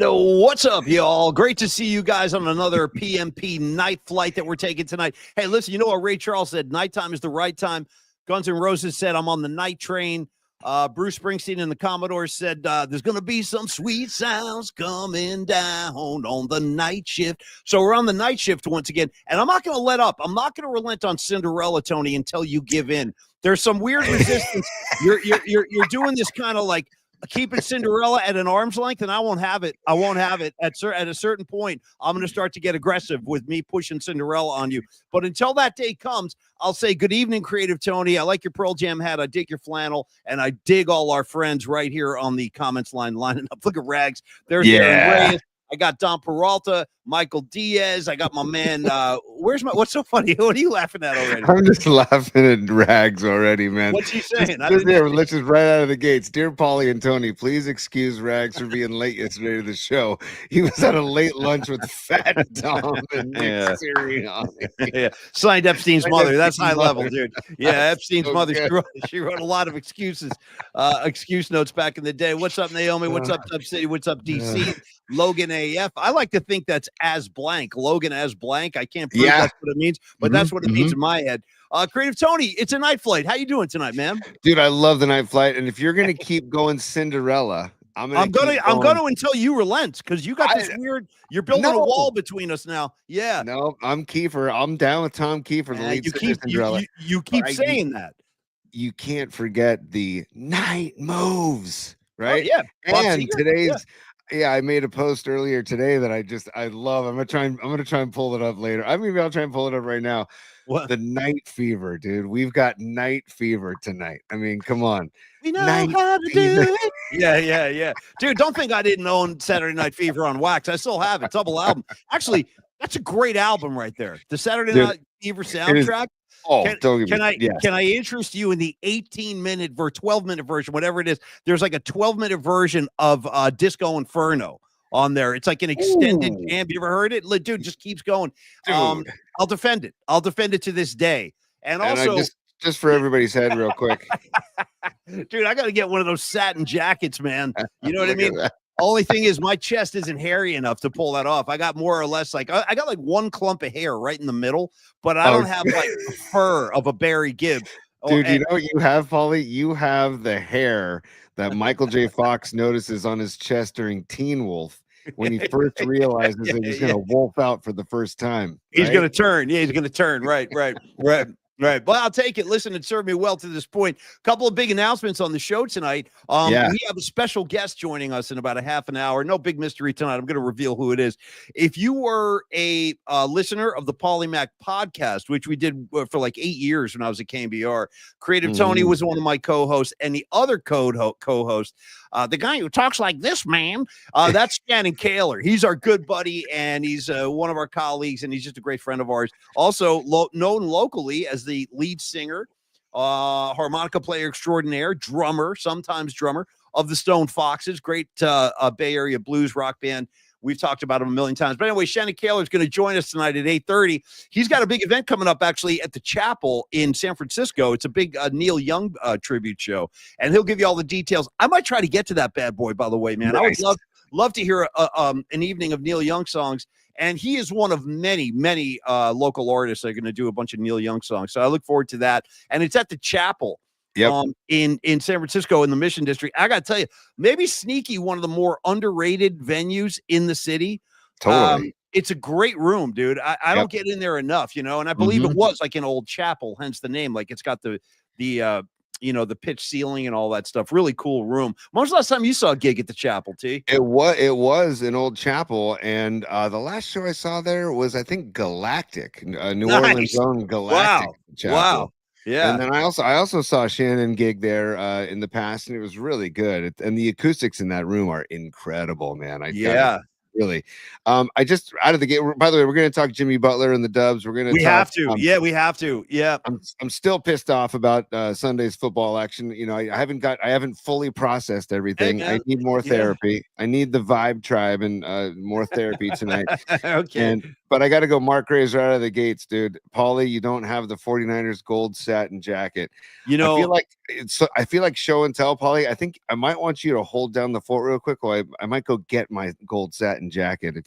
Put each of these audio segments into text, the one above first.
And what's up, y'all? Great to see you guys on another PMP night flight that we're taking tonight. Hey, listen, you know what Ray Charles said? Nighttime is the right time. Guns N' Roses said, I'm on the night train. Bruce Springsteen and the Commodores said, there's going to be some sweet sounds coming down on the night shift. So we're on the night shift once again. And I'm not going to let up. I'm not going to relent on Cinderella, Tony, until you give in. There's some weird resistance. You're doing this kind of like, keeping Cinderella at an arm's length, and I won't have it. I won't have it. At a certain point, I'm going to start to get aggressive with me pushing Cinderella on you. But until that day comes, I'll say good evening, Creative Tony. I like your Pearl Jam hat. I dig your flannel, and I dig all our friends right here on the comments line lining up. Look at Rags. There's Aaron Reyes. I got Don Peralta, Michael Diaz. I got my man. What's so funny? What are you laughing at already? I'm just laughing at Rags already, man. What's he saying? Let's just right out of the gates. Dear Paulie and Tony, please excuse Rags for being late yesterday to the show. He was at a late lunch with Fat Tom and Nick Sirianni. Signed Epstein's mother. That's high level, dude. Yeah, Epstein's mother. She wrote a lot of excuses, excuse notes back in the day. What's up, Naomi? What's up, Dub City? What's up, DC? Logan AF. I like to think that's as blank. Logan as blank. I can't prove that's what it means, but that's what it means in my head. Creative Tony, it's a night flight. How you doing tonight, man? Dude, I love the night flight. And if you're gonna keep going Cinderella, I'm gonna until you relent, because you got this weird. You're building a wall between us now. Yeah. No, I'm Kiefer. I'm down with Tom Kiefer. The lead singer Cinderella. You keep saying that. You can't forget the night moves, right? Oh, yeah. And today's. Yeah, I made a post earlier today that I love. I'm gonna try and pull it up later. Maybe I'll try and pull it up right now. What? The night fever, dude. We've got night fever tonight. I mean, come on. We know how to do it. Yeah. Dude, don't think I didn't own Saturday Night Fever on wax. I still have it. Double album. Actually, that's a great album right there. The Saturday Night Fever soundtrack. Can I interest you in the 18-minute or 12-minute version, whatever it is? There's like a 12-minute version of Disco Inferno on there. It's like an extended jam. You ever heard it? Dude, just keeps going. I'll defend it. I'll defend it to this day. And also, just for everybody's head, real quick, dude, I got to get one of those satin jackets, man. You know what I mean? Only thing is, my chest isn't hairy enough to pull that off. I got more or less I got like one clump of hair right in the middle, but I don't have like the fur of a Barry Gibb. Dude, you know what you have, Paulie? You have the hair that Michael J. Fox notices on his chest during Teen Wolf when he first realizes that he's going to wolf out for the first time. He's going to turn. Yeah, he's going to turn. Right. Right. Well, I'll take it. Listen, it served me well to this point. A couple of big announcements on the show tonight. We have a special guest joining us in about a half an hour. No big mystery tonight. I'm going to reveal who it is. If you were a listener of the Paulie Mac podcast, which we did for like 8 years when I was at KBR, Creative Tony was one of my co-hosts, and the other co-host, the guy who talks like this, man, that's Shannon Kaylor. He's our good buddy, and he's one of our colleagues, and he's just a great friend of ours. Also known locally as the lead singer, harmonica player extraordinaire, sometimes drummer of the Stone Foxes, great Bay Area blues rock band. We've talked about him a million times. But anyway, Shannon Kaylor is going to join us tonight at 8:30. He's got a big event coming up, actually, at the Chapel in San Francisco. It's a big Neil Young tribute show, and he'll give you all the details. I might try to get to that bad boy, by the way, man. Nice. I would love to hear an evening of Neil Young songs. And he is one of many local artists that are going to do a bunch of Neil Young songs. So I look forward to that. And it's at the Chapel in San Francisco in the Mission District. I got to tell you, maybe sneaky one of the more underrated venues in the city. Totally. It's a great room, dude. I don't get in there enough, and I believe it was like an old chapel, hence the name. Like it's got the pitch ceiling and all that stuff. Really cool room. When was the last time you saw a gig at the Chapel, T? It was an old chapel, and the last show I saw there was, I think, Galactic, New Orleans own Galactic Chapel. Wow. Yeah. And then I also saw Shannon gig there in the past, and it was really good. And the acoustics in that room are incredible, man. really. I just out of the gate. By the way, we're going to talk Jimmy Butler and the Dubs. We're going to. We have to. We have to. Yeah. I'm still pissed off about Sunday's football action. You know, I haven't fully processed everything. Hey, I need more therapy. I need the Vibe Tribe and more therapy tonight. Okay. But I got to go Mark Graves right out of the gates, dude. Paulie, you don't have the 49ers gold satin jacket. You know, I feel like show and tell, Paulie. I think I might want you to hold down the fort real quick while I might go get my gold satin jacket.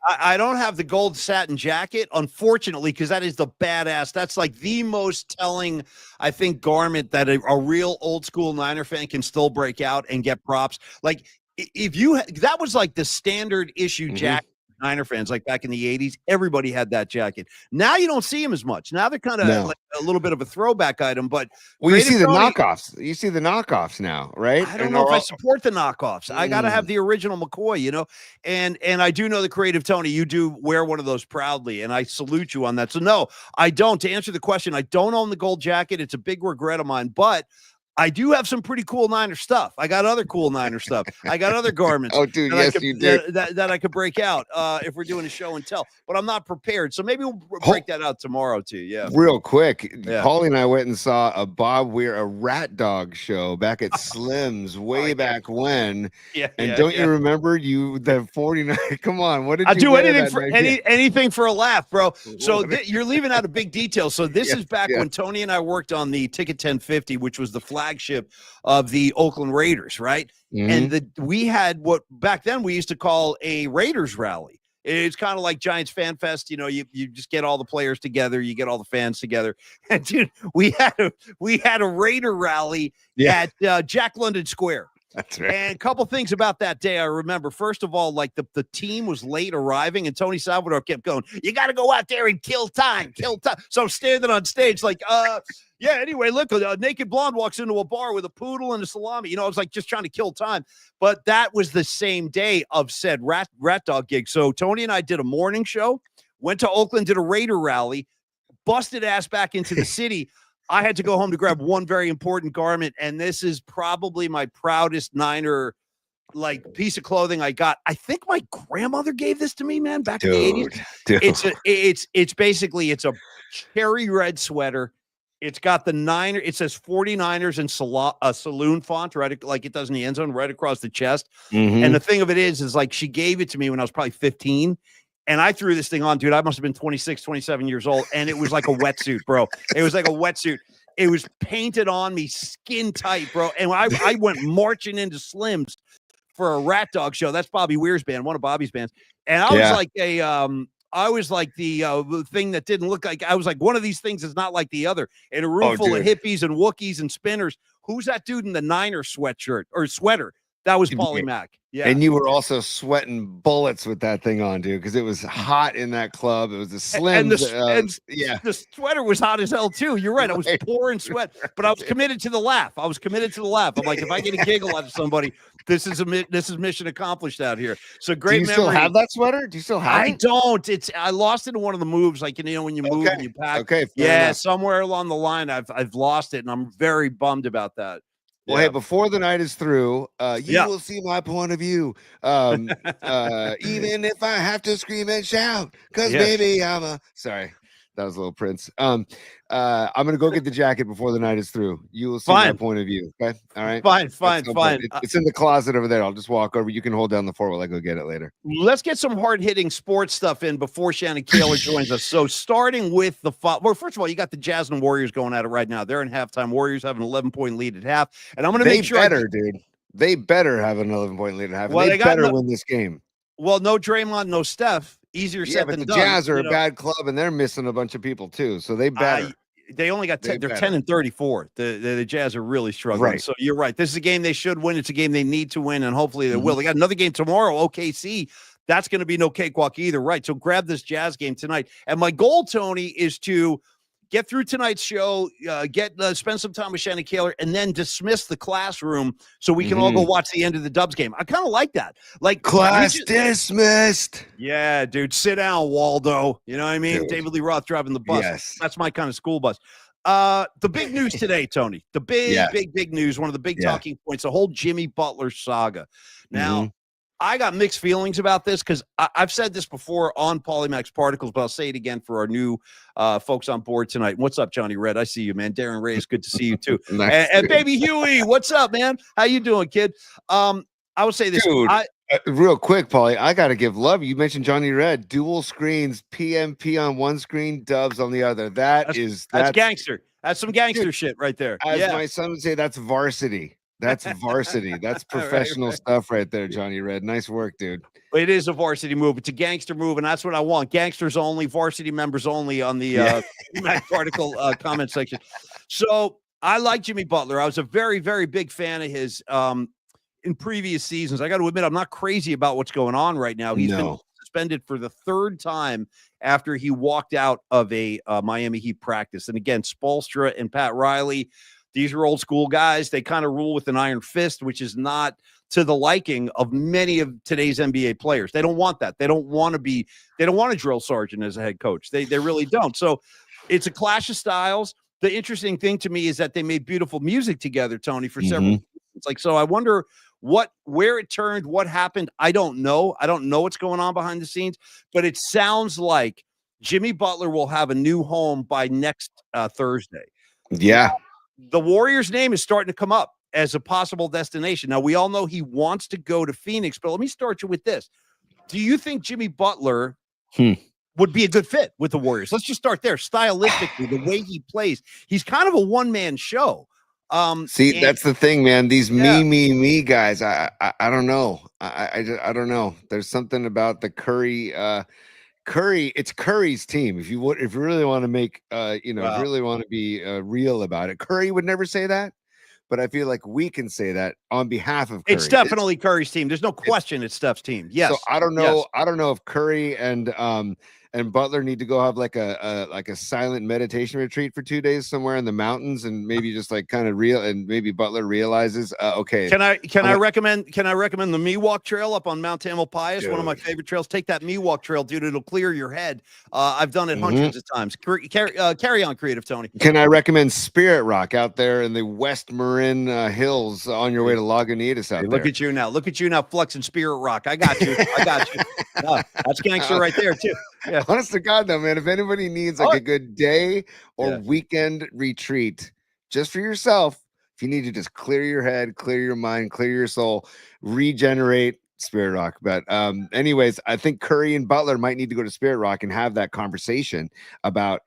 I don't have the gold satin jacket, unfortunately, because that is the badass. That's like the most telling, I think, garment that a real old school Niner fan can still break out and get props. Like that was like the standard issue jacket. Niner fans, like back in the 80s, everybody had that jacket. Now you don't see them as much. Now they're kind of like a little bit of a throwback item, but you see the knockoffs. You see the knockoffs now, right? I don't know if I support the knockoffs. I got to have the original McCoy, you know, and I do know the Creative Tony. You do wear one of those proudly, and I salute you on that. So no, I don't. To answer the question, I don't own the gold jacket. It's a big regret of mine, but I do have some pretty cool Niner stuff. I got other cool Niner stuff. I got other garments. Oh, dude, yes, you do. That I could break out if we're doing a show and tell. But I'm not prepared, so maybe we'll break that out tomorrow too. Yeah, real quick. Yeah. Paulie and I went and saw a Rat Dog show back at Slim's way back when. Yeah, and don't you remember the 49? Come on, what did you do? Anything for a laugh, bro. So you're leaving out a big detail. So this is back when Tony and I worked on the Ticket 1050, which was the flagship of the Oakland Raiders, right? And we had what back then we used to call a Raiders rally. It's kind of like Giants Fan Fest, you know. You just get all the players together, you get all the fans together, and dude, we had a Raider rally at Jack London Square. That's right. And a couple things about that day I remember. First of all, like the team was late arriving, and Tony Salvador kept going, "You got to go out there and kill time." So I'm standing on stage like, yeah, anyway, look, a naked blonde walks into a bar with a poodle and a salami. You know, I was like just trying to kill time. But that was the same day of said rat dog gig. So Tony and I did a morning show, went to Oakland, did a Raider rally, busted ass back into the city. I had to go home to grab one very important garment, and this is probably my proudest Niner like piece of clothing I got. I think my grandmother gave this to me, man, back in the 80s. It's basically a cherry red sweater. It's got the Niner. It says 49ers in saloon font, right? Like it does in the end zone, right across the chest. And the thing of it is like she gave it to me when I was probably 15. And I threw this thing on, dude. I must have been 26, 27 years old. And it was like a wetsuit, bro. It was like a wetsuit. It was painted on me skin tight, bro. And I went marching into Slim's for a Rat Dog show. That's Bobby Weir's band, one of Bobby's bands. And I was like the thing that didn't look like, I was like, one of these things is not like the other. In a room full of hippies and Wookiees and spinners. Who's that dude in the Niner sweatshirt or sweater? That was Paulie Mack. Yeah. And you were also sweating bullets with that thing on, dude, because it was hot in that club. It was a slim. The sweater was hot as hell, too. You're right. I was pouring sweat, but I was committed to the laugh. I'm like, if I get a giggle out of somebody, this is mission accomplished out here. So great memory. Do you still have that sweater? Do you still have it? I don't. I lost it in one of the moves, like, you know, when you move and you pack. Okay. Yeah, somewhere along the line, I've lost it, and I'm very bummed about that. Well, hey, before the night is through, you will see my point of view. Even if I have to scream and shout, because baby, sorry, that was a little Prince. I'm gonna go get the jacket before the night is through. You will see my point of view. Okay, all right. Fine. It's in the closet over there. I'll just walk over. You can hold down the fort while I go get it later. Let's get some hard-hitting sports stuff in before Shannon Kaylor joins us. So starting with well, first of all, you got the Jazz and Warriors going at it right now. They're in halftime. Warriors have an 11-point lead at half, and I'm going to make sure dude. They better have an 11-point lead at half. Well, they better win this game. Well, no Draymond, no Steph. Easier said than done. The Jazz are a bad club, and they're missing a bunch of people too. So they better. They only got 10. They're 10-34. The Jazz are really struggling. Right. So you're right. This is a game they should win. It's a game they need to win, and hopefully they will. They got another game tomorrow, OKC. That's going to be no cakewalk either, right? So grab this Jazz game tonight. And my goal, Tony, is to get through tonight's show, spend some time with Shannon Kaylor, and then dismiss the classroom so we can all go watch the end of the Dubs game. I kind of like that. Like class dismissed. Yeah, dude. Sit down, Waldo. You know what I mean? Dude. David Lee Roth driving the bus. Yes. That's my kind of school bus. The big news today, Tony. The big news, one of the big talking points, the whole Jimmy Butler saga. Now, I got mixed feelings about this because I've said this before on Polymax Particles, but I'll say it again for our new folks on board tonight. What's up, Johnny Red? I see you, man. Darren Ray, it's good to see you too. Nice, and baby Huey, what's up, man? How you doing, kid? I would say this, dude. Real quick, Paulie, I got to give love. You mentioned Johnny Red, dual screens, PMP on one screen, Dubs on the other. That's gangster. That's some gangster shit right there. As my son would say, that's varsity. That's varsity. That's professional stuff right there, Johnny Red. Nice work, dude. It is a varsity move. It's a gangster move, and that's what I want. Gangsters only, varsity members only on the article comment section. So I like Jimmy Butler. I was a very, very big fan of his in previous seasons. I got to admit, I'm not crazy about what's going on right now. He's been suspended for the third time after he walked out of a Miami Heat practice. And again, Spoelstra and Pat Riley, these are old school guys. They kind of rule with an iron fist, which is not to the liking of many of today's NBA players. They don't want that. They don't want a drill sergeant as a head coach. They really don't. So it's a clash of styles. The interesting thing to me is that they made beautiful music together, Tony, for several. It's like, so I wonder where it turned, what happened. I don't know. I don't know what's going on behind the scenes, but it sounds like Jimmy Butler will have a new home by next Thursday. Yeah. The Warriors' name is starting to come up as a possible destination. Now, we all know he wants to go to Phoenix, but let me start you with this. Do you think Jimmy Butler would be a good fit with the Warriors? Let's just start there. Stylistically, the way he plays, he's kind of a one-man show. That's the thing, man. These me guys. I don't know. I don't know. There's something about the Curry. It's Curry's team. If you really want to make, if you really want to be real about it, Curry would never say that, but I feel like we can say that on behalf of Curry. It's definitely Curry's team. There's no question it's Steph's team. Yes. So I don't know. Yes. I don't know if Curry and Butler need to go have like a silent meditation retreat for 2 days somewhere in the mountains, and maybe just like kind of and maybe Butler realizes, okay. Can I recommend the Miwok Trail up on Mount Tamalpais? One of my favorite trails. Take that Miwok Trail, dude. It'll clear your head. I've done it hundreds of times. Carry on, creative Tony. Can I recommend Spirit Rock out there in the West Marin Hills on your way to Lagunitas out there? Look at you now. Look at you now flexing Spirit Rock. I got you. That's gangster right there too. Yeah. Honest to God, though, man, if anybody needs like a good day or weekend retreat just for yourself, if you need to just clear your head, clear your mind, clear your soul, regenerate, Spirit Rock. But anyways, I think Curry and Butler might need to go to Spirit Rock and have that conversation about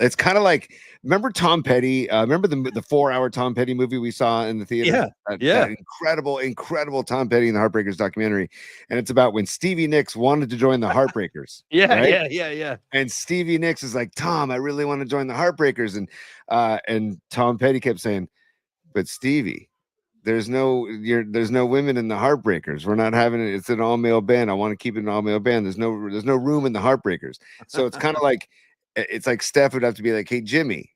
it's kind of like, remember Tom Petty? Remember the 4-hour Tom Petty movie we saw in the theater? That incredible Tom Petty and the Heartbreakers documentary. And it's about when Stevie Nicks wanted to join the Heartbreakers. Yeah. And Stevie Nicks is like, Tom, I really want to join the Heartbreakers. And Tom Petty kept saying, but Stevie, there's no women in the Heartbreakers. We're not having it. It's an all-male band. I want to keep it an all-male band. There's no room in the Heartbreakers. So it's kind of like, it's like Steph would have to be like, hey, Jimmy,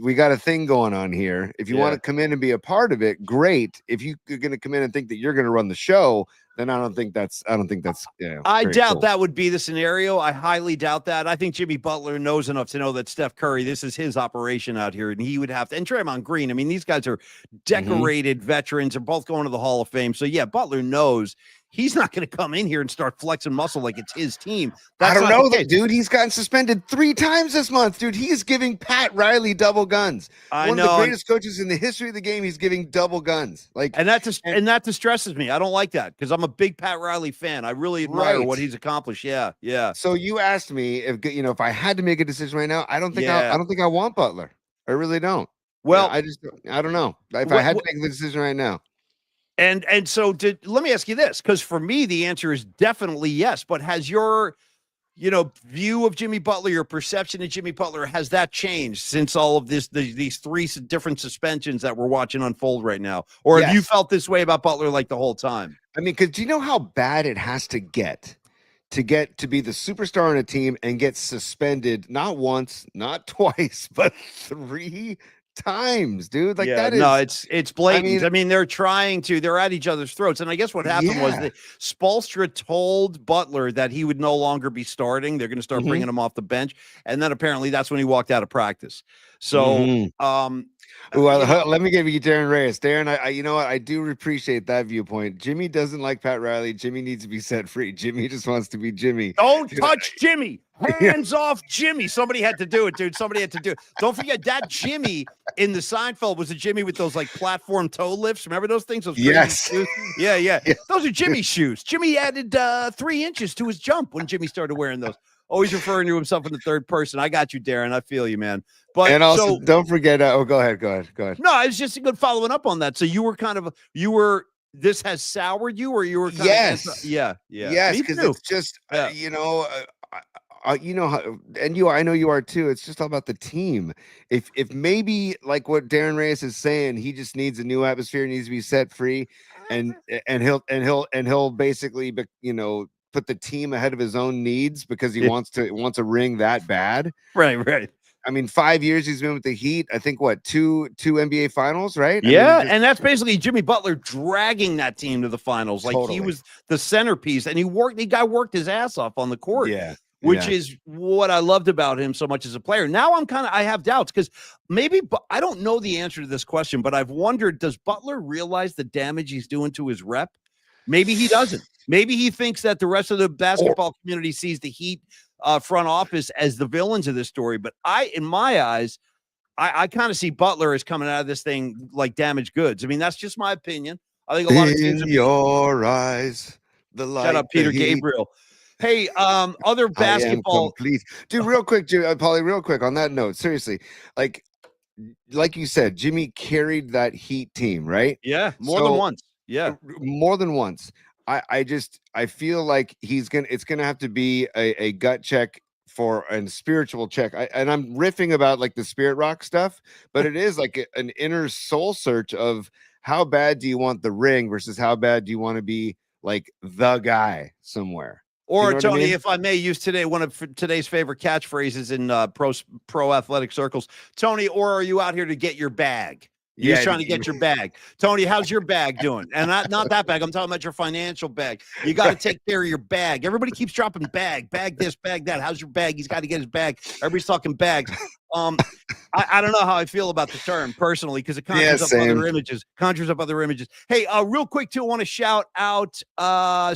we got a thing going on here. If you want to come in and be a part of it, great. If you're going to come in and think that you're going to run the show, then I don't think that's I doubt that would be the scenario. I highly doubt that. I think Jimmy Butler knows enough to know that Steph Curry, this is his operation out here, and he would have to, and Draymond Green. I mean, these guys are decorated veterans. They're both going to the Hall of Fame. So yeah, Butler knows he's not going to come in here and start flexing muscle like it's his team. I don't know, dude. He's gotten suspended 3 times this month, dude. He's giving Pat Riley double guns. One of the greatest coaches in the history of the game. He's giving double guns. And that distresses me. I don't like that because I'm a big Pat Riley fan. I really admire what he's accomplished. Yeah. So you asked me if I had to make a decision right now. I don't think I want Butler. I really don't. Well, I don't know if I had to make the decision right now. And so let me ask you this, because for me, the answer is definitely yes. But has your, view of Jimmy Butler, your perception of Jimmy Butler, has that changed since all of these 3 different suspensions that we're watching unfold right now? Or have you felt this way about Butler like the whole time? I mean, because do you know how bad it has to get to be the superstar on a team and get suspended not once, not twice, but 3 times, dude. Like Yeah, that is. no, it's blatant. I mean, they're at each other's throats. And I guess what happened was that Spoelstra told Butler that he would no longer be starting. They're going to start bringing him off the bench. And then apparently that's when he walked out of practice. So, let me give you Darren Reyes. Darren, I you know what? I do appreciate that viewpoint. Jimmy doesn't like Pat Riley. Jimmy needs to be set free. Jimmy just wants to be Jimmy. Don't touch Jimmy. Hands off Jimmy. Somebody had to do it, dude. Somebody had to do it. Don't forget that Jimmy in the Seinfeld was a Jimmy with those like platform toe lifts. Remember those things? Those yes. Shoes? Yeah. Those are Jimmy's shoes. Jimmy added 3 inches to his jump when Jimmy started wearing those. Always referring to himself in the third person. I got you, Darren. I feel you, man. But and also don't forget. Go ahead. No, it's just a good following up on that. So you were this has soured you, or you were kind yes, yeah, yes, because it's just you know how, and I know you are too. It's just all about the team. If maybe like what Darren Reyes is saying, he just needs a new atmosphere, needs to be set free, and he'll basically put the team ahead of his own needs because he wants a ring that bad. Right. I mean, 5 years he's been with the Heat. I think two NBA finals, right? Yeah, I mean, and that's basically Jimmy Butler dragging that team to the finals. Like he was the centerpiece, and he worked his ass off on the court. Yeah. Which is what I loved about him so much as a player. Now I have doubts because I don't know the answer to this question, but I've wondered, does Butler realize the damage he's doing to his rep? Maybe he doesn't. Maybe he thinks that the rest of the basketball community sees the Heat front office as the villains of this story. But in my eyes, I kind of see Butler as coming out of this thing like damaged goods. I mean, that's just my opinion. I think a lot of teams in your eyes, the light. Shut up, Peter Gabriel. Hey, other basketball. Dude, real quick, Paulie, real quick on that note, seriously, like you said, Jimmy carried that Heat team, right? Yeah, more than once. Yeah, more than once. I feel like it's gonna have to be a gut check and spiritual check. And I'm riffing about like the spirit rock stuff, but it is like an inner soul search of how bad do you want the ring versus how bad do you want to be like the guy somewhere. Or Tony, if I may use one of today's favorite catchphrases in pro athletic circles, Tony, or are you out here to get your bag? You're trying to get your bag. Tony, how's your bag doing? And not that bag. I'm talking about your financial bag. You got to take care of your bag. Everybody keeps dropping bag this, bag that. How's your bag? He's got to get his bag. Everybody's talking bags. I don't know how I feel about the term personally because it conjures up other images. Hey, real quick too, I want to shout out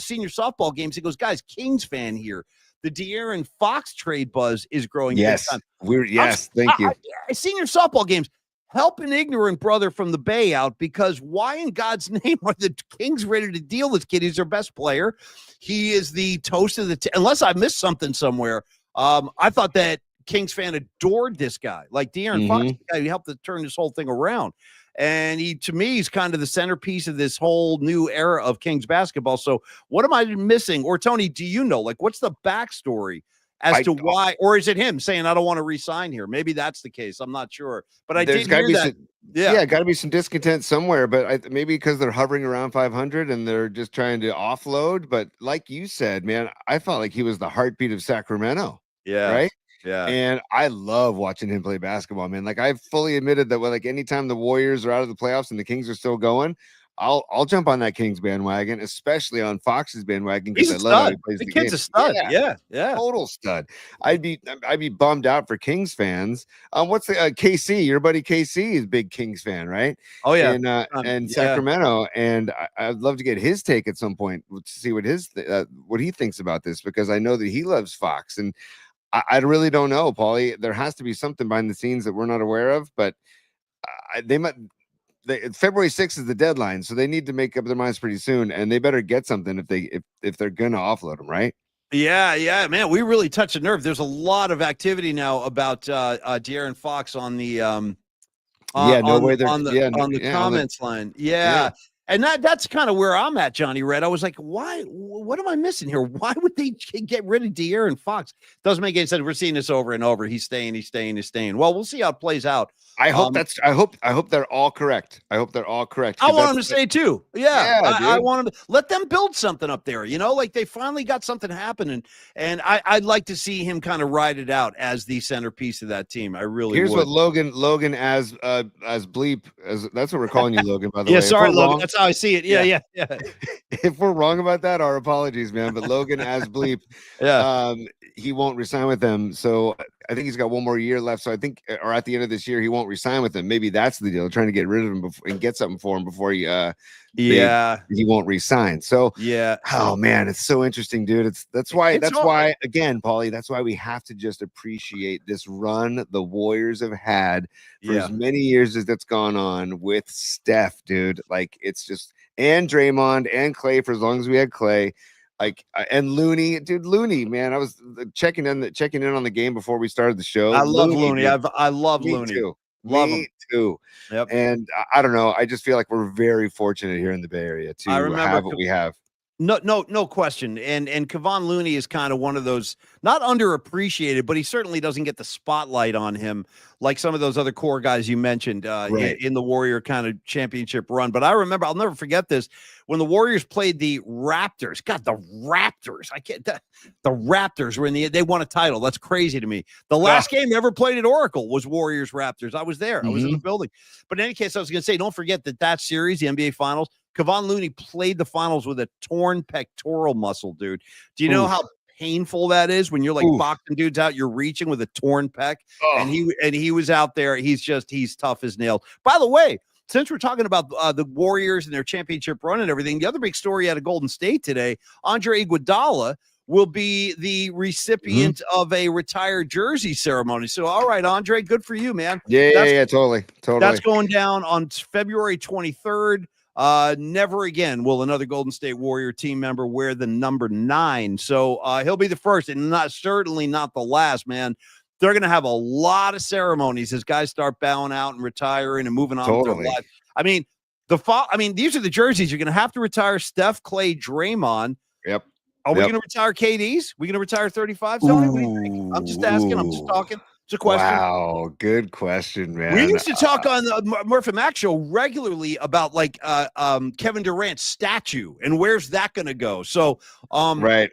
senior softball games. He goes, guys, Kings fan here. The DeAaron Fox trade buzz is growing. Yes, thank you. Senior softball games. Help an ignorant brother from the Bay out because why in God's name are the Kings ready to deal this kid? He's their best player. He is the toast of the unless I missed something somewhere. I thought that Kings fan adored this guy. Like DeAaron Fox, he helped to turn this whole thing around. And to me, he's kind of the centerpiece of this whole new era of Kings basketball. So what am I missing? Or Tony, do you know, like, what's the backstory as to why, or is it him saying, I don't want to re-sign here? Maybe that's the case. I'm not sure, but I did hear that. Got to be some discontent somewhere, but maybe because they're hovering around 500 and they're just trying to offload. But like you said, man, I felt like he was the heartbeat of Sacramento. Yeah. Right. Yeah. And I love watching him play basketball, man. Like I've fully admitted that anytime the Warriors are out of the playoffs and the Kings are still going, I'll jump on that Kings bandwagon, especially on Fox's bandwagon because I love how he plays the kid's a stud. Yeah. Total stud. I'd be bummed out for Kings fans. What's the KC? Your buddy KC is a big Kings fan, right? Oh yeah, and Sacramento, and I'd love to get his take at some point to see what what he thinks about this because I know that he loves Fox, and I really don't know, Paulie. There has to be something behind the scenes that we're not aware of, but they might. February 6th is the deadline, so they need to make up their minds pretty soon, and they better get something if they're gonna offload them, right? Yeah, man. We really touched a nerve. There's a lot of activity now about DeAaron Fox on the comments line. Yeah. And that's kind of where I'm at, Johnny Red. I was like, why? What am I missing here? Why would they get rid of DeAaron Fox? Doesn't make any sense. We're seeing this over and over. He's staying. Well, we'll see how it plays out. I hope they're all correct. I hope they're all correct. I want them to stay too. Yeah, I want them to let them build something up there. Like they finally got something happening, and I'd like to see him kind of ride it out as the centerpiece of that team. I really. Here's would. what Logan as bleep as that's what we're calling you, Logan. By the way, yeah, sorry, Logan. That's how I see it. Yeah. If we're wrong about that, our apologies, man. But Logan as bleep, he won't resign with them. So I think he's got one more year left. So I think, or at the end of this year, he won't resign with them. Maybe that's the deal. Trying to get rid of him and get something for him before he won't resign. So oh man, it's so interesting, dude. That's why again, Paulie, that's why we have to just appreciate this run the Warriors have had for as many years as that's gone on with Steph, dude. Like it's just, and Draymond and Clay for as long as we had Clay. Like and Looney, man. I was checking in on the game before we started the show. I love Looney. I love Looney. Too. Love Me him too. Yep. And I don't know. I just feel like we're very fortunate here in the Bay Area to have what we have. No question. And Kevon Looney is kind of one of those not underappreciated, but he certainly doesn't get the spotlight on him like some of those other core guys you mentioned in the Warrior kind of championship run. But I remember, I'll never forget this, when the Warriors played the Raptors. God, the Raptors! The Raptors were they won a title. That's crazy to me. The last game ever played at Oracle was Warriors Raptors. I was there. I was in the building. But in any case, I was going to say, don't forget that series, the NBA Finals, Kevon Looney played the finals with a torn pectoral muscle, dude. Do you know how painful that is when you're like boxing dudes out, you're reaching with a torn pec? And he was out there. He's tough as nails. By the way, since we're talking about the Warriors and their championship run and everything, the other big story out of Golden State today, Andre Iguodala will be the recipient of a retired jersey ceremony. So, all right, Andre, good for you, man. Yeah, totally. That's going down on February 23rd. Never again will another Golden State Warrior team member wear the number 9. So he'll be the first and certainly not the last, man. They're going to have a lot of ceremonies as guys start bowing out and retiring and moving on with their life. I mean, these are the jerseys you're going to have to retire: Steph, Clay, Draymond. Yep. Are we going to retire KD's? We going to retire 35? Tony, what do you think? I'm just asking. I'm just talking. It's a question. Wow, good question, man. We used to talk on the Murph and Max show regularly about like Kevin Durant's statue and where's that going to go. So, right.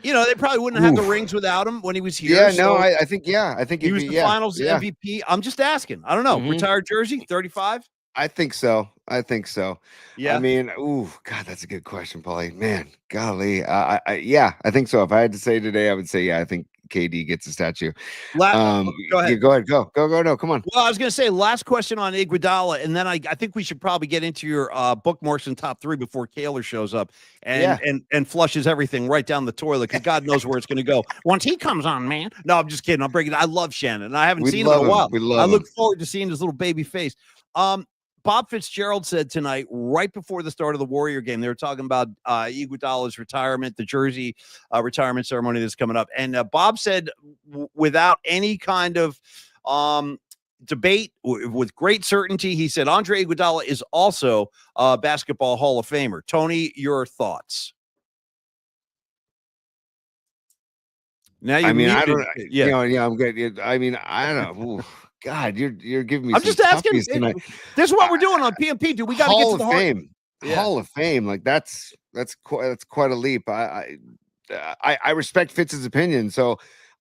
They probably wouldn't have the rings without him when he was here. Yeah, no, I think he was the finals MVP. I'm just asking. I don't know. Retired jersey, 35? I think so. Yeah. I mean, God, that's a good question, Paulie. Man, golly. I think so. If I had to say today, I would say, I think KD gets a statue. Go ahead. Go. No, come on. Well, I was going to say last question on Iguodala, and then I think we should probably get into your bookmarks and top 3 before Koehler shows up and flushes everything right down the toilet because God knows where it's going to go once he comes on, man. No, I'm just kidding. I'm breaking. I love Shannon, and I haven't seen him in a while. I look forward to seeing his little baby face. Bob Fitzgerald said tonight, right before the start of the Warrior game, they were talking about Iguodala's retirement, the jersey retirement ceremony that's coming up. And Bob said, without any kind of debate, with great certainty, he said, Andre Iguodala is also a basketball Hall of Famer. Tony, your thoughts? Now I'm good. I mean, I don't know. God, you're giving me. I'm just asking. This is what we're doing on PMP. Do we got to get to the Fame? Hall of Fame, like that's quite a leap. I respect Fitz's opinion. So,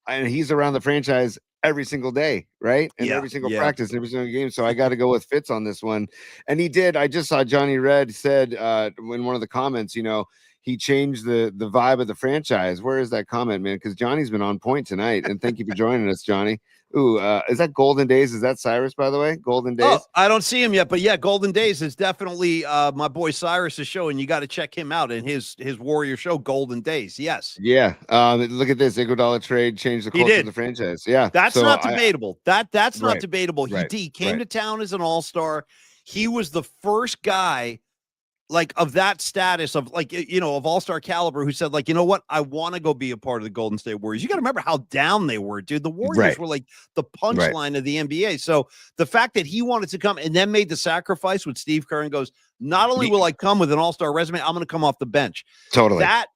and he's around the franchise every single day, right? And every single practice, and every single game. So I got to go with Fitz on this one. And he did. I just saw Johnny Red said in one of the comments, he changed the vibe of the franchise. Where is that comment, man? Because Johnny's been on point tonight. And thank you for joining us, Johnny. Ooh, is that Golden Days? Is that Cyrus, by the way? Golden Days? Oh, I don't see him yet, but yeah, Golden Days is definitely my boy Cyrus's show, and you got to check him out in his Warrior show, Golden Days. Yes. Yeah. Look at this. Iguodala trade changed the culture of the franchise. Yeah. That's not debatable. That's not debatable. He came to town as an all-star. He was the first guy like of that status of like, of all-star caliber who said like, you know what, I want to go be a part of the Golden State Warriors. You got to remember how down they were, dude. The Warriors were like the punchline of the NBA. So the fact that he wanted to come and then made the sacrifice with Steve Kerr and goes, not only will I come with an all-star resume, I'm going to come off the bench. Totally. That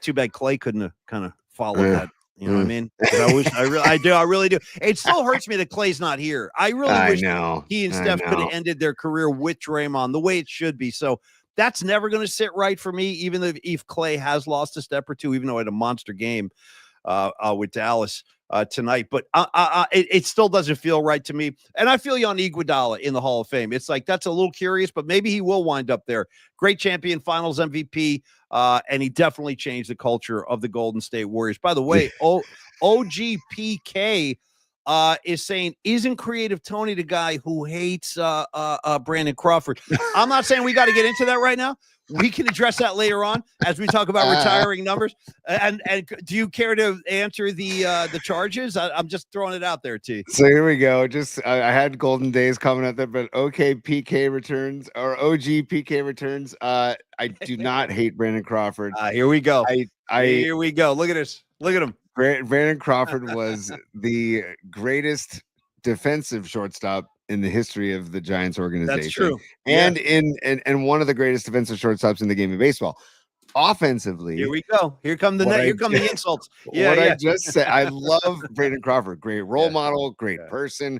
too bad Clay couldn't have kind of followed that. You know what I mean? I really do. It still hurts me that Clay's not here. I really wish he and Steph could have ended their career with Draymond the way it should be. So that's never going to sit right for me, even if Clay has lost a step or two, even though I had a monster game with Dallas tonight. But it still doesn't feel right to me. And I feel you on Iguodala in the Hall of Fame. It's like that's a little curious, but maybe he will wind up there. Great champion, finals MVP, and he definitely changed the culture of the Golden State Warriors. By the way, OGPK is saying, isn't Creative Tony the guy who hates Brandon Crawford? I'm not saying we got to get into that right now. We can address that later on as we talk about retiring numbers. And do you care to answer the charges? I'm just throwing it out there, T. So here we go. Just I had Golden Days coming out there, but PK returns or PK returns. I do not hate Brandon Crawford. Here we go. Here we go. Look at this. Look at him. Brandon Crawford was the greatest defensive shortstop in the history of the Giants organization. That's true. And in one of the greatest defensive shortstops in the game of baseball. Offensively, here we go. Here come the insults. I just said, I love Brandon Crawford. Great role model, great person,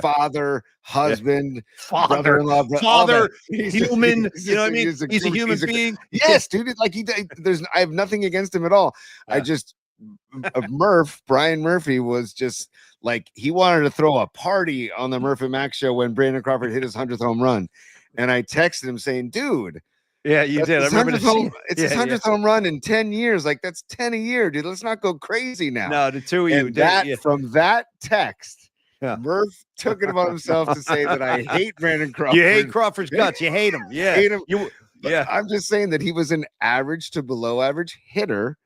father, husband, brother-in-law, father, human. You know what I mean? He's a human being. Yes, dude. Like I have nothing against him at all. I just Brian Murphy was just like he wanted to throw a party on the Murphy Max show when Brandon Crawford hit his 100th home run, and I texted him saying, "Dude, yeah, you did. I remember it's his 100th home run in 10 years. Like that's 10 a year, dude. Let's not go crazy now." No, the two of you. From that text, Murph took it upon himself to say that I hate Brandon Crawford. You hate Crawford's guts. You hate him. Yeah, hate him. I'm just saying that he was an average to below average hitter.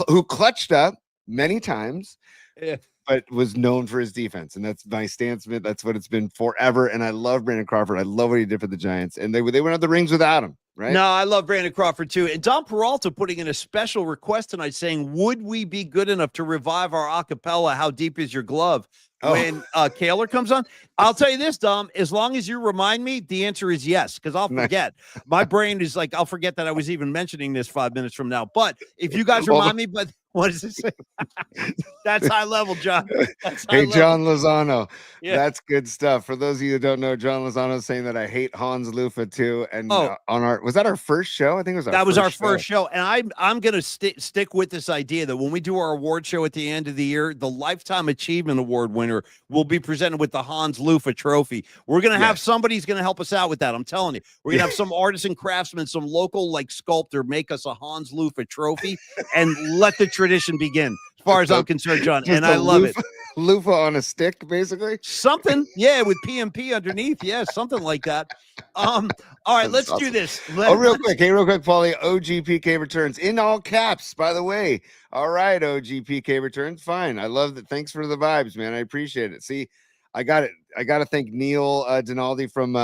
Who clutched up many times, but was known for his defense, and that's my stance. That's what it's been forever. And I love Brandon Crawford. I love what he did for the Giants, and they went out the rings without him. Right? No, I love Brandon Crawford too. And Don Peralta putting in a special request tonight, saying, "Would we be good enough to revive our acapella? How deep is your glove?" When Koehler comes on, I'll tell you this, Dom, as long as you remind me, the answer is yes, because I'll forget. My brain is like, I'll forget that I was even mentioning this 5 minutes from now. But if you guys remind me, but what does it say? That's high level, John. John Lozano. Yeah. That's good stuff. For those of you who don't know, John Lozano is saying that I hate Hans Lufa too. And was that our first show? I think it was our first show. And I'm going to stick with this idea that when we do our award show at the end of the year, the Lifetime Achievement Award winner will be presented with the Hans Lufa trophy. We're going to have somebody's going to help us out with that. I'm telling you, we're going to have some artisan craftsman, some local like sculptor make us a Hans Lufa trophy and let the tradition begin, as far as I'm concerned, John. And I love it. Loofah on a stick, basically. Something, with PMP underneath. Yeah, something like that. All right, let's do this. Real quick, Paulie. OGPK returns in all caps, by the way. All right, OGPK returns. Fine. I love that. Thanks for the vibes, man. I appreciate it. See, I got it. I got to thank Neil Dinaldi from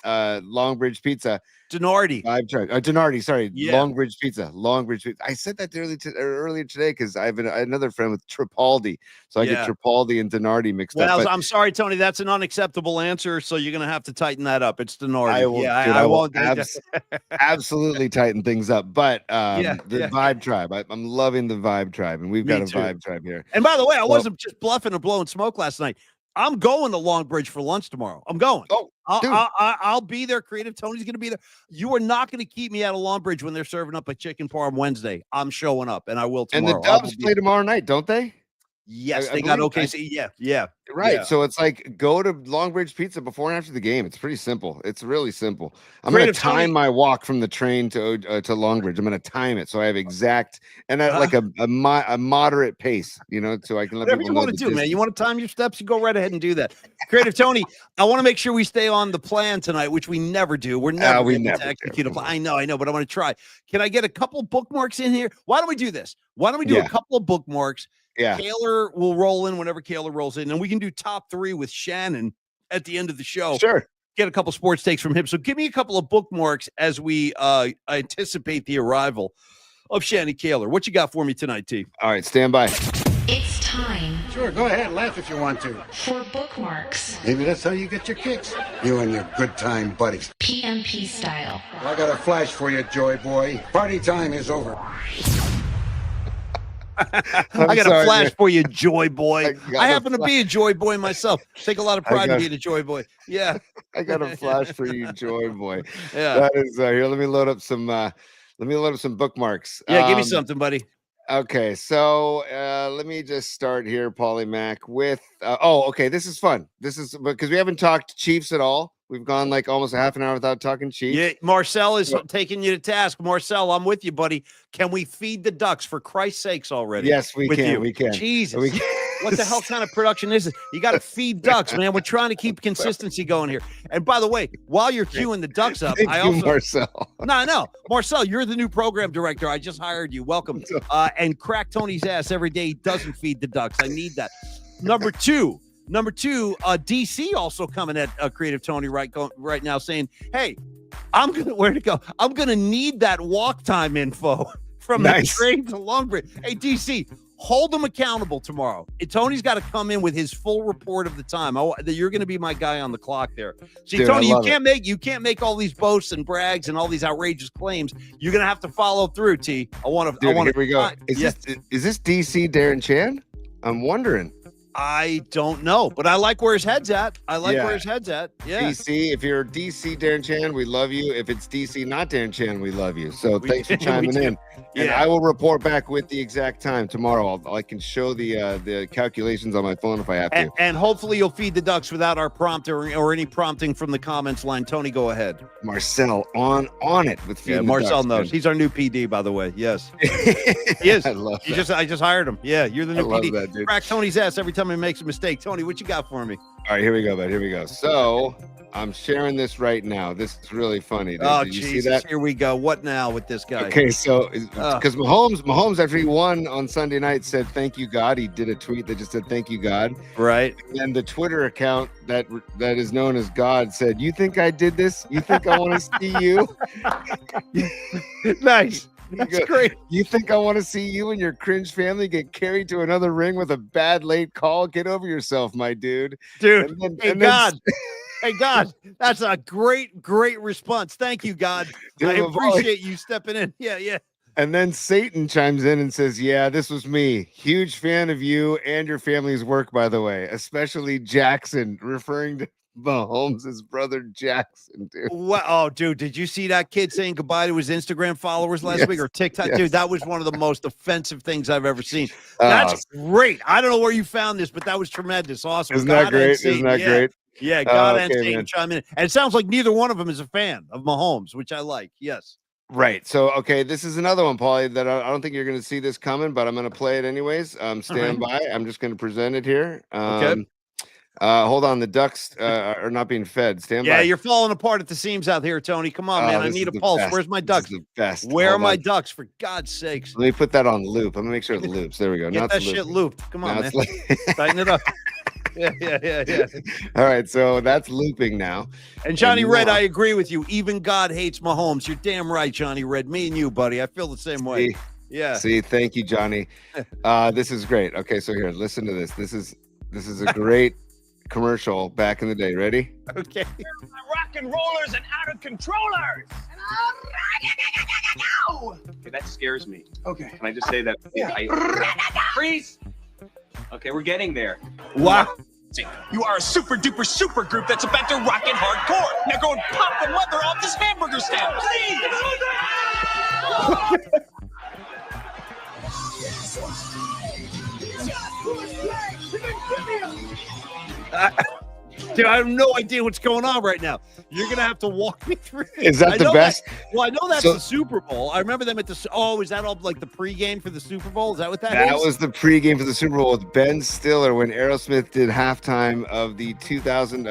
Longbridge Pizza. Denardi, sorry. Longbridge Pizza. I said that earlier today because I have another friend with Tripaldi. So I get Tripaldi and Denardi mixed up. I'm sorry, Tony. That's an unacceptable answer. So you're going to have to tighten that up. It's Denardi. I won't absolutely tighten things up. But the Vibe Tribe. I'm loving the Vibe Tribe. And we've got a Vibe Tribe here. And by the way, I wasn't just bluffing or blowing smoke last night. I'm going to Longbridge for lunch tomorrow. I'm going. I'll be there. Creative Tony's going to be there. You are not going to keep me out of Longbridge when they're serving up a chicken parm Wednesday. I'm showing up, and I will tomorrow. And the Dubs play tomorrow night, don't they? Yes, they got OKC. Yeah. Right. Yeah. So it's like go to Longbridge Pizza before and after the game. It's pretty simple. It's really simple. I'm going to time my walk from the train to Longbridge. I'm going to time it so I have exact and at like a moderate pace, so I can let whatever you want to do, man. You want to time your steps, you go right ahead and do that. Creative Tony, I want to make sure we stay on the plan tonight, which we never do. We're never able to execute a plan. I know, but I want to try. Can I get a couple bookmarks in here? Why don't we do this? Why don't we do a couple of bookmarks? Yeah. Kaylor will roll in whenever Kaylor rolls in, and we can do top three with Shannon at the end of the show. Sure. get a couple sports takes from him. So give me a couple of bookmarks as we anticipate the arrival of Shannon Kaylor. What you got for me tonight, T? All right, stand by. It's time. Sure, go ahead, laugh if you want to. For bookmarks. Maybe that's how you get your kicks. You and your good time buddies. PMP style. I got a flash for you, Joy Boy. Party time is over. I got a flash for you, Joy Boy. I happen to be a Joy Boy myself. Take a lot of pride in being a Joy Boy. Yeah. I got a flash for you, Joy Boy. Yeah. That is here. Let me load up some bookmarks. Yeah, give me something, buddy. Okay, so let me just start here, Paulie Mac, with okay, this is fun. This is because we haven't talked Chiefs at all. We've gone like almost a half an hour without talking Chiefs. Yeah, Marcel is taking you to task. Marcel, I'm with you, buddy. Can we feed the ducks for Christ's sakes already? Yes, we can. You? We can. Jesus. We can. What the hell kind of production is this? You got to feed ducks, man. We're trying to keep consistency going here. And by the way, while you're queuing the ducks up, Marcel. No, Marcel, you're the new program director. I just hired you. Welcome. And crack Tony's ass every day. He doesn't feed the ducks. I need that. Number two, DC also coming at Creative Tony right now saying, hey, where'd it go? I'm going to need that walk time info from the train to Longbridge. Hey, DC, hold them accountable tomorrow. Tony's got to come in with his full report of the time. You're going to be my guy on the clock there. See, dude, Tony, you can't make all these boasts and brags and all these outrageous claims. You're going to have to follow through, T. Here we go. Is this DC DeAaron Chan? I'm wondering. I don't know, but I like where his head's at. Yeah. DC, if you're DC DeAaron Chan, we love you. If it's DC not DeAaron Chan, we love you. So thanks for chiming in. And I will report back with the exact time tomorrow. I can show the calculations on my phone if I have to. And hopefully you'll feed the ducks without our prompt or any prompting from the comments line. Tony, go ahead. Marcel on it with feeding the Marcel ducks, knows. man. He's our new PD, by the way. Yes, he is. I love that. I just hired him. Yeah, you're the new PD. That, dude. Crack Tony's ass every time he makes a mistake. Tony, what you got for me? All right, here we go, bud. Here we go. So I'm sharing this right now. This is really funny. Did you see that? Here we go. What now with this guy? Okay, so because Mahomes, after he won on Sunday night, said thank you God. He did a tweet that just said thank you God. Right. And the Twitter account that is known as God said, "You think I did this? You think I want to see you?" Nice. That's great. You think I want to see you and your cringe family get carried to another ring with a bad late call? Get over yourself, my dude. Dude, hey, God, that's a great response. Thank you, God. Dude, I appreciate you stepping in. Yeah. And then Satan chimes in and says, yeah, this was me. Huge fan of you and your family's work, by the way, especially Jackson, referring to Mahomes' brother Jackson, dude. What? Oh, dude, did you see that kid saying goodbye to his Instagram followers last week or TikTok? Yes. Dude, that was one of the most offensive things I've ever seen. That's great. I don't know where you found this, but that was tremendous. Awesome. Isn't that great? Great? Yeah, God and Satan chime in. And it sounds like neither one of them is a fan of Mahomes, which I like. Yes. Right. So, okay, this is another one, Paulie, that I don't think you're going to see this coming, but I'm going to play it anyways. Stand by. I'm just going to present it here. Okay. Hold on. The ducks are not being fed. Stand by. Yeah, you're falling apart at the seams out here, Tony. Come on, man. I need a pulse. Best. Where's my ducks? This is the best. Where are my ducks, for God's sakes? Let me put that on loop. I'm going to make sure it loops. There we go. Get that shit looped. Come on, man. Tighten it up. Yeah. All right, so that's looping now. And Johnny Red, I agree with you. Even God hates Mahomes. You're damn right, Johnny Red. Me and you, buddy. I feel the same way. Yeah. See, thank you, Johnny. This is great. Okay, so here, listen to this. This is a great commercial back in the day. Ready? Okay. Rock and rollers and out of controllers. Okay, that scares me. Okay. Can I just say that? Yeah. Freeze. Okay, we're getting there. Wow. You are a super duper super group that's about to rock it hardcore. Now go and pop the mother off this hamburger stand, please. Dude, I have no idea what's going on right now. You're going to have to walk me through. Is that the best? I know that's the Super Bowl. I remember them at the is that all like the pregame for the Super Bowl? Is that what that is? That was the pregame for the Super Bowl with Ben Stiller when Aerosmith did halftime of the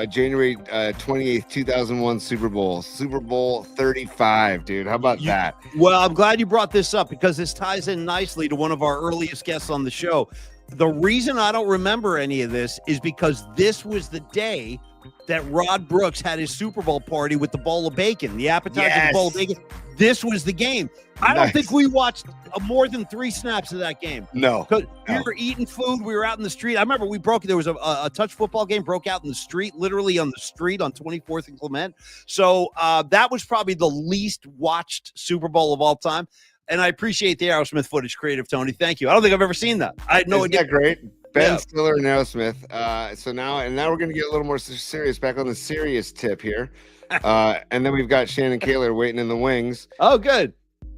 January 28th, 2001 Super Bowl. Super Bowl 35, dude. How about that? Well, I'm glad you brought this up because this ties in nicely to one of our earliest guests on the show. The reason I don't remember any of this is because this was the day that Rod Brooks had his Super Bowl party with the bowl of bacon, the appetizer, Yes. the bowl of bacon. This was the game. I don't think we watched more than 3 snaps of that game. No. We were eating food. We were out in the street. I remember there was a touch football game broke out in the street, literally on the street on 24th and Clement. So that was probably the least watched Super Bowl of all time. And I appreciate the Aerosmith footage, Creative Tony. Thank you. I don't think I've ever seen that. I had no idea. Isn't that great? Ben Stiller and Aerosmith. So now we're going to get a little more serious, back on the serious tip here. And then we've got Shannon Kaylor waiting in the wings. Oh, good.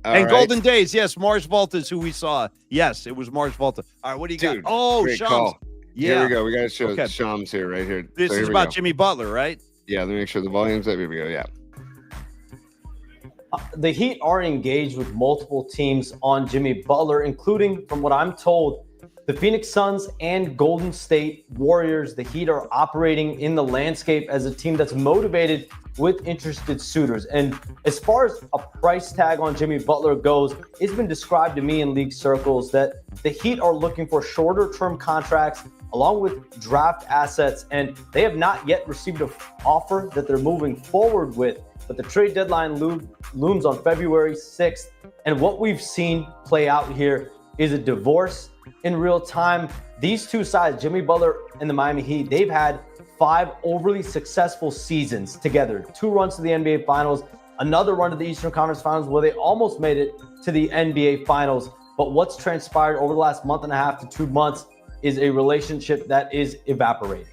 All and right. Golden Days, yes, Mars Volta is who we saw. Yes, it was Mars Volta. All right, what do you got? Oh, great Shams. call. Yeah. Here we go. We got to show Shams here, right here. This is about Jimmy Butler, right? Yeah, let me make sure the volume's up. Here we go. Yeah. The Heat are engaged with multiple teams on Jimmy Butler, including, from what I'm told, the Phoenix Suns and Golden State Warriors. The Heat are operating in the landscape as a team that's motivated with interested suitors. And as far as a price tag on Jimmy Butler goes, it's been described to me in league circles that the Heat are looking for shorter term contracts along with draft assets, and they have not yet received an offer that they're moving forward with. But the trade deadline looms on February 6th. And what we've seen play out here is a divorce in real time. These two sides, Jimmy Butler and the Miami Heat, they've had 5 overly successful seasons together. 2 runs to the NBA Finals, another run to the Eastern Conference Finals where they almost made it to the NBA Finals. But what's transpired over the last month and a half to 2 months is a relationship that is evaporating.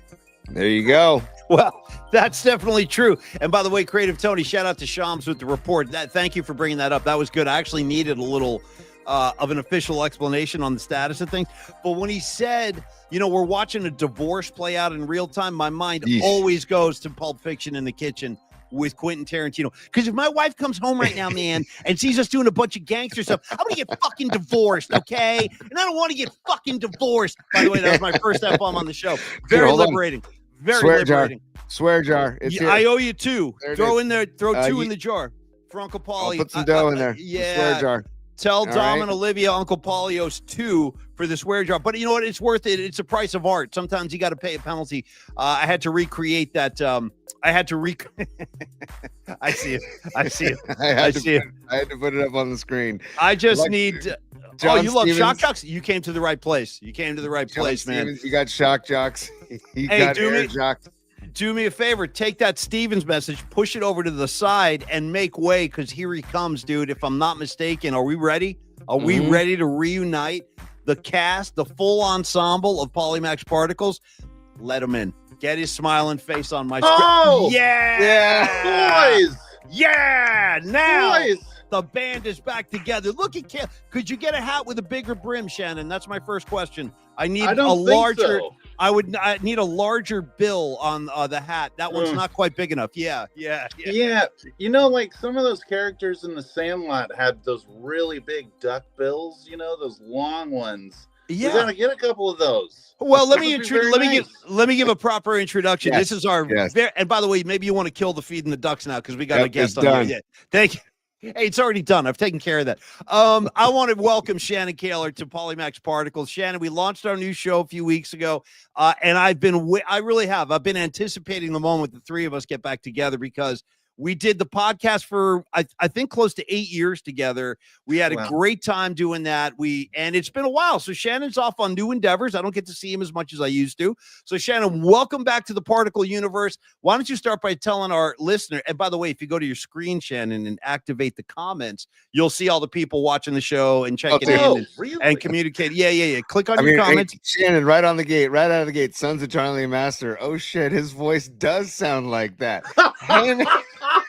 There you go. Well, that's definitely true. And by the way, Creative Tony, shout out to Shams with the report. Thank you for bringing that up. That was good. I actually needed a little of an official explanation on the status of things. But when he said, we're watching a divorce play out in real time, my mind always goes to Pulp Fiction in the kitchen with Quentin Tarantino. Because if my wife comes home right now, man, and sees us doing a bunch of gangster stuff, I'm going to get fucking divorced, okay? And I don't want to get fucking divorced. By the way, that was my first F-bomb on the show. Very liberating. Very liberating. Swear jar. I owe you 2. Throw 2 in you, the jar for Uncle Paulie. I'll put some dough in there. Yeah. Swear jar. Tell Dom and Olivia Uncle Paulie owes 2 for the swear jar. But you know what? It's worth it. It's a price of art. Sometimes you got to pay a penalty. I had to recreate that. I see it. I see it. I had to put it up on the screen. I just need. John you love Stevens. Shock Jocks? You came to the right place. You came to the right place, man. Stevens, you got Shock Jocks. You Hey, got Air Jocks. Do me a favor. Take that Stevens message, push it over to the side, and make way, because here he comes, dude. If I'm not mistaken, are we ready? Are we ready to reunite the cast, the full ensemble of Polymax Particles? Let him in. Get his smiling face on my screen. Oh! Yeah! Boys! Yeah! Now Boys! the band is back together. Look at Kim. Could you get a hat with a bigger brim, Shannon? That's my first question. I need I don't a think larger. so. I need a larger bill on the hat. That one's not quite big enough. Yeah. Like some of those characters in the Sandlot had those really big duck bills. Those long ones. Yeah. You gotta get a couple of those. Well, let me give a proper introduction. Yes. This is our and by the way, maybe you want to kill the feeding the ducks now because we got a guest on here. Yeah. Thank you. Hey, it's already done. I've taken care of that. I want to welcome Shannon Kaylor to Polymax Particles. Shannon, we launched our new show a few weeks ago, and I've been anticipating the moment the 3 of us get back together, because we did the podcast for I think close to 8 years together. We had a great time doing that. And it's been a while. So Shannon's off on new endeavors. I don't get to see him as much as I used to. So Shannon, welcome back to the Particle Universe. Why don't you start by telling our listener, and by the way, if you go to your screen, Shannon, and activate the comments, you'll see all the people watching the show and checking in and communicate. Yeah. Click on your comments. Shannon, right out of the gate, Sons of Charlie Master. Oh shit, his voice does sound like that.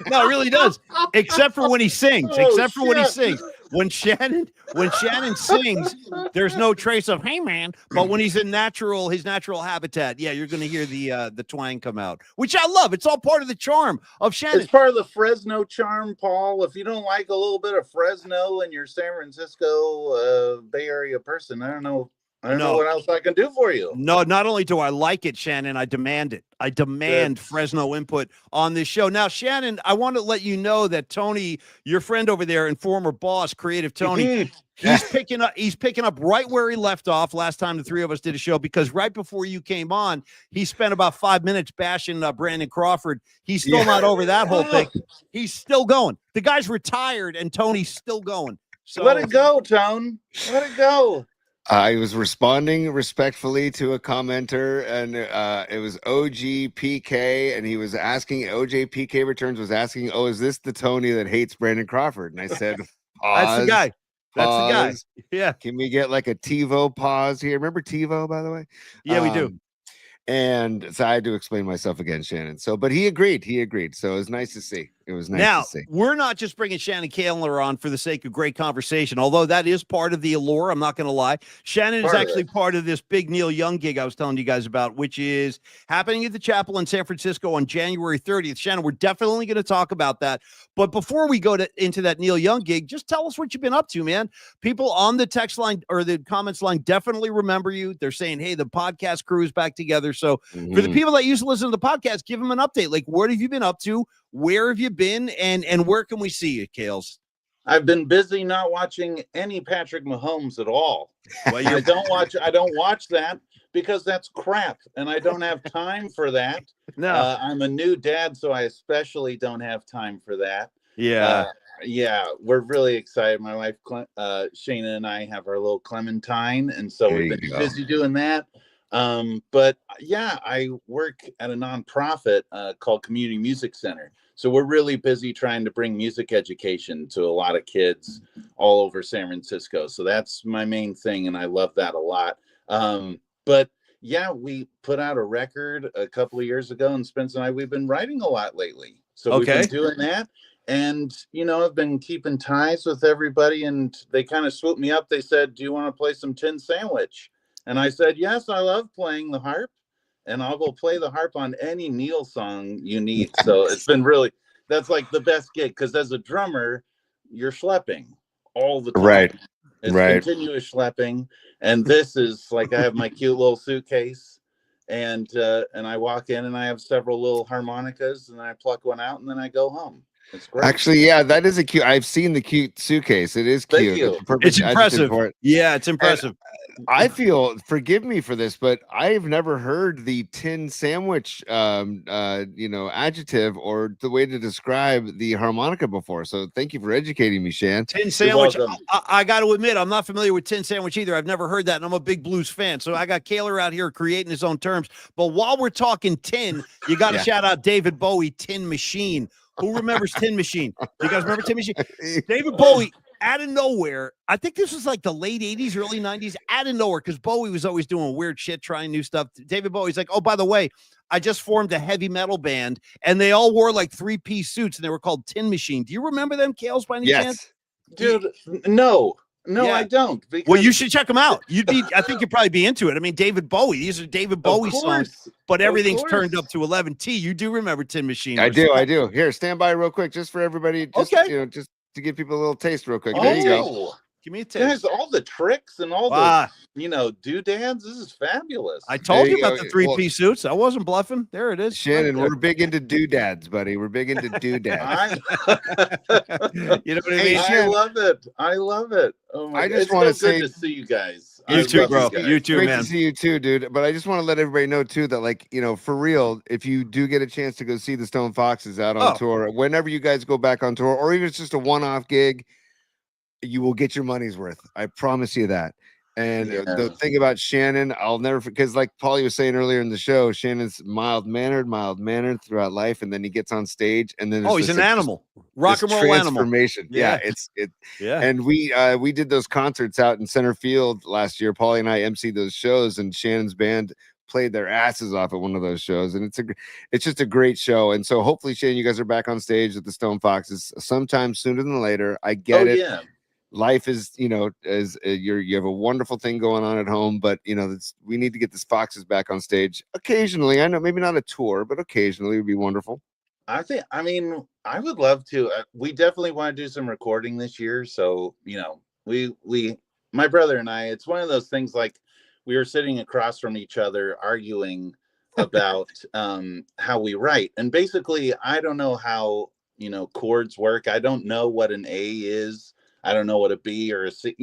No, it really does. Except for when he sings. When Shannon sings, there's no trace of "hey man," but when he's in his natural habitat, you're going to hear the twang come out, which I love. It's all part of the charm of Shannon. It's part of the Fresno charm, Paul. If you don't like a little bit of Fresno and you're San Francisco Bay Area person, I don't know I don't know what else I can do for you. No, not only do I like it, Shannon, I demand it. I demand Fresno input on this show. Now, Shannon, I want to let you know that Tony, your friend over there and former boss, Creative Tony, he's picking up right where he left off last time the three of us did a show, because right before you came on, he spent about 5 minutes bashing Brandon Crawford. He's still not over that whole thing. He's still going. The guy's retired and Tony's still going. So let it go, Tone. Let it go. I was responding respectfully to a commenter, and it was OGPK, and he was asking, OJPK Returns was asking, oh, is this the Tony that hates Brandon Crawford? And I said, that's the guy. That's the guy. Yeah. Can we get like a TiVo pause here? Remember TiVo, by the way? Yeah, we do. And so I had to explain myself again, Shannon. So, but he agreed. So it was nice to see. It was nice to see. We're not just bringing Shannon Kaylor on for the sake of great conversation, although that is part of the allure. I'm not going to lie. Shannon is actually part of this big Neil Young gig I was telling you guys about, which is happening at the Chapel in San Francisco on January 30th. Shannon, we're definitely going to talk about that. But before we go into that Neil Young gig, just tell us what you've been up to, man. People on the text line or the comments line definitely remember you. They're saying, hey, the podcast crew is back together. So for the people that used to listen to the podcast, give them an update. Like, what have you been up to? Where have you been? And where can we see you, Kales? I've been busy not watching any Patrick Mahomes at all. Well, I don't watch that because that's crap, and I don't have time for that. No, I'm a new dad, so I especially don't have time for that. Yeah. We're really excited. My wife, Shayna, and I have our little Clementine, and so we've been busy doing that. But yeah, I work at a nonprofit called Community Music Center. So we're really busy trying to bring music education to a lot of kids all over San Francisco. So that's my main thing, and I love that a lot. But yeah, we put out a record a couple of years ago, and Spencer and I, we've been writing a lot lately. So we've been doing that. And, I've been keeping ties with everybody, and they kind of swooped me up. They said, do you want to play some Tin Sandwich? And I said, yes, I love playing the harp, and I'll go play the harp on any Neil song you need. So it's been that's like the best gig, because as a drummer, you're schlepping all the time. Right. It's continuous schlepping. And this is like, I have my cute little suitcase, and I walk in and I have several little harmonicas, and I pluck one out, and then I go home. It's great. Actually, yeah, that is a cute. I've seen the cute suitcase. It is cute. Thank you. It's impressive. Yeah, it's impressive. I feel, forgive me for this, but I've never heard the tin sandwich, adjective or the way to describe the harmonica before. So thank you for educating me, Shan. Tin sandwich. I got to admit, I'm not familiar with tin sandwich either. I've never heard that, and I'm a big blues fan. So I got Koehler out here creating his own terms. But while we're talking tin, you got to shout out David Bowie, Tin Machine. Who remembers Tin Machine? Do you guys remember Tin Machine? David Bowie, out of nowhere, I think this was like the late 80s, early 90s, out of nowhere, because Bowie was always doing weird shit, trying new stuff. David Bowie's like, oh, by the way, I just formed a heavy metal band, and they all wore like 3-piece suits, and they were called Tin Machine. Do you remember them, Kales, by any chance? Dude, no, I don't. Well, you should check them out. I think you'd probably be into it. I mean, David Bowie, these are David Bowie songs, but everything's turned up to 11. T, you do remember Tin Machine? I do. Here, stand by real quick, just for everybody. Just, just to give people a little taste real quick. There you go. Give me a taste. Guys, all the tricks and all the doodads. This is fabulous. I told you about the 3-piece suits. I wasn't bluffing. There it is. Shannon, we're big into doodads, buddy. We're big into doodads. You know what I mean? I love it. Oh my I just want to say good to see you guys. You too, bro. You too, Great man. to see you too, dude. But I just want to let everybody know too that, for real, if you do get a chance to go see the Stone Foxes out on tour, whenever you guys go back on tour, or even if it's just a one-off gig, you will get your money's worth. I promise you that. And the thing about Shannon, I'll never, because like Paulie was saying earlier in the show, Shannon's mild-mannered throughout life, and then he gets on stage, and then he's an animal, rock and roll animal. Yeah, And we did those concerts out in center field last year. Paulie and I emceed those shows, and Shannon's band played their asses off at one of those shows, and it's just a great show. And so hopefully, Shannon, you guys are back on stage with the Stone Foxes sometime sooner than later. I get it. Yeah. Life is, you have a wonderful thing going on at home, but we need to get the Foxes back on stage occasionally. I know maybe not a tour, but occasionally would be wonderful. I would love to. We definitely want to do some recording this year. So, my brother and I, it's one of those things like we were sitting across from each other arguing about how we write. And basically, I don't know how, chords work. I don't know what an A is. I don't know what a B or a C,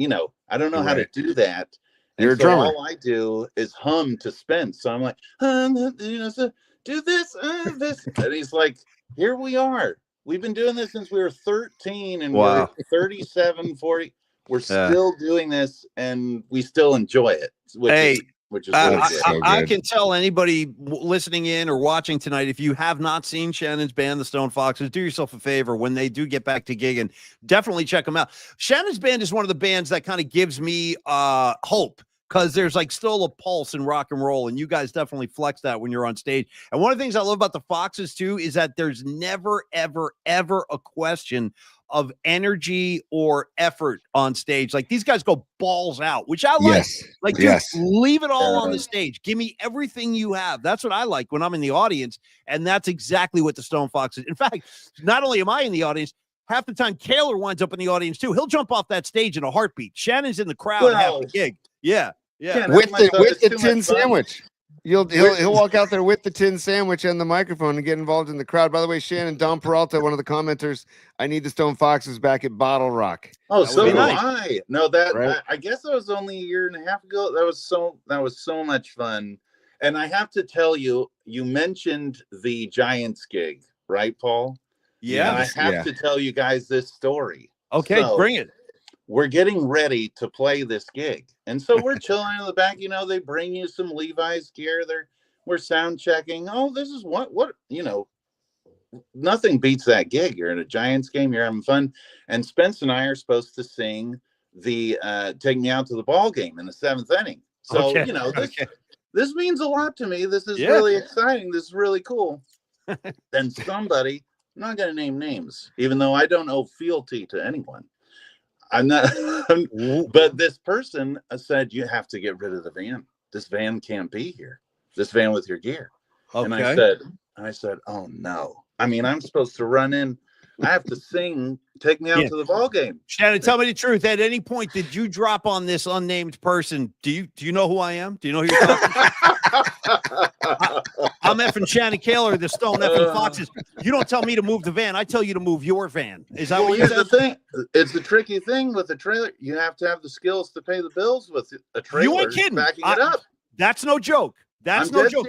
I don't know how to do that. You're and a drummer. All I do is hum to Spence. So I'm like, so do this, this. And he's like, here we are. We've been doing this since we were 13 and we're 37, 40. We're still doing this and we still enjoy it. Which is really good. I can tell anybody listening in or watching tonight, if you have not seen Shannon's band, the Stone Foxes, do yourself a favor when they do get back to gigging. Definitely check them out. Shannon's band is one of the bands that kind of gives me hope, because there's like still a pulse in rock and roll, and you guys definitely flex that when you're on stage. And one of the things I love about the Foxes too is that there's never, ever, ever a question of energy or effort on stage. Like, these guys go balls out, which I like. Like, dude, leave it all on the stage. Give me everything you have. That's what I like when I'm in the audience, and that's exactly what the Stone Foxes. In fact, not only am I in the audience, half the time Koehler winds up in the audience too. He'll jump off that stage in a heartbeat. Shannon's in the crowd half the gig. Yeah. With the tin sandwich. He'll walk out there with the tin sandwich and the microphone and get involved in the crowd. By the way, Shannon, Don Peralta, one of the commenters, I need the Stone Foxes back at Bottle Rock. Oh, so do I. No, I guess that was only a year and a half ago. That was so much fun. And I have to tell you, you mentioned the Giants gig, right, Paul? Yeah. And I have to tell you guys this story. Okay, bring it. We're getting ready to play this gig. And so we're chilling in the back. They bring you some Levi's gear. We're sound checking. Oh, this is what, nothing beats that gig. You're in a Giants game. You're having fun. And Spence and I are supposed to sing the Take Me Out to the Ball Game in the 7th inning. So, this means a lot to me. This is really exciting. This is really cool. Then somebody, I'm not going to name names, even though I don't owe fealty to anyone. I'm not, but this person said, you have to get rid of the van. This van can't be here. This van with your gear. Okay. And I said, oh no. I mean, I'm supposed to run in. I have to sing Take Me Out to the Ball Game. Shannon, tell me the truth. At any point, did you drop on this unnamed person? Do you know who I am? Do you know who you're talking to? I'm effing Shannon Kaylor, the Stone effing Foxes. You don't tell me to move the van. I tell you to move your van. Is that what you said? The thing. It's the tricky thing with a trailer. You have to have the skills to pay the bills with a trailer. You ain't kidding. Backing it up. That's no joke. That's no joke.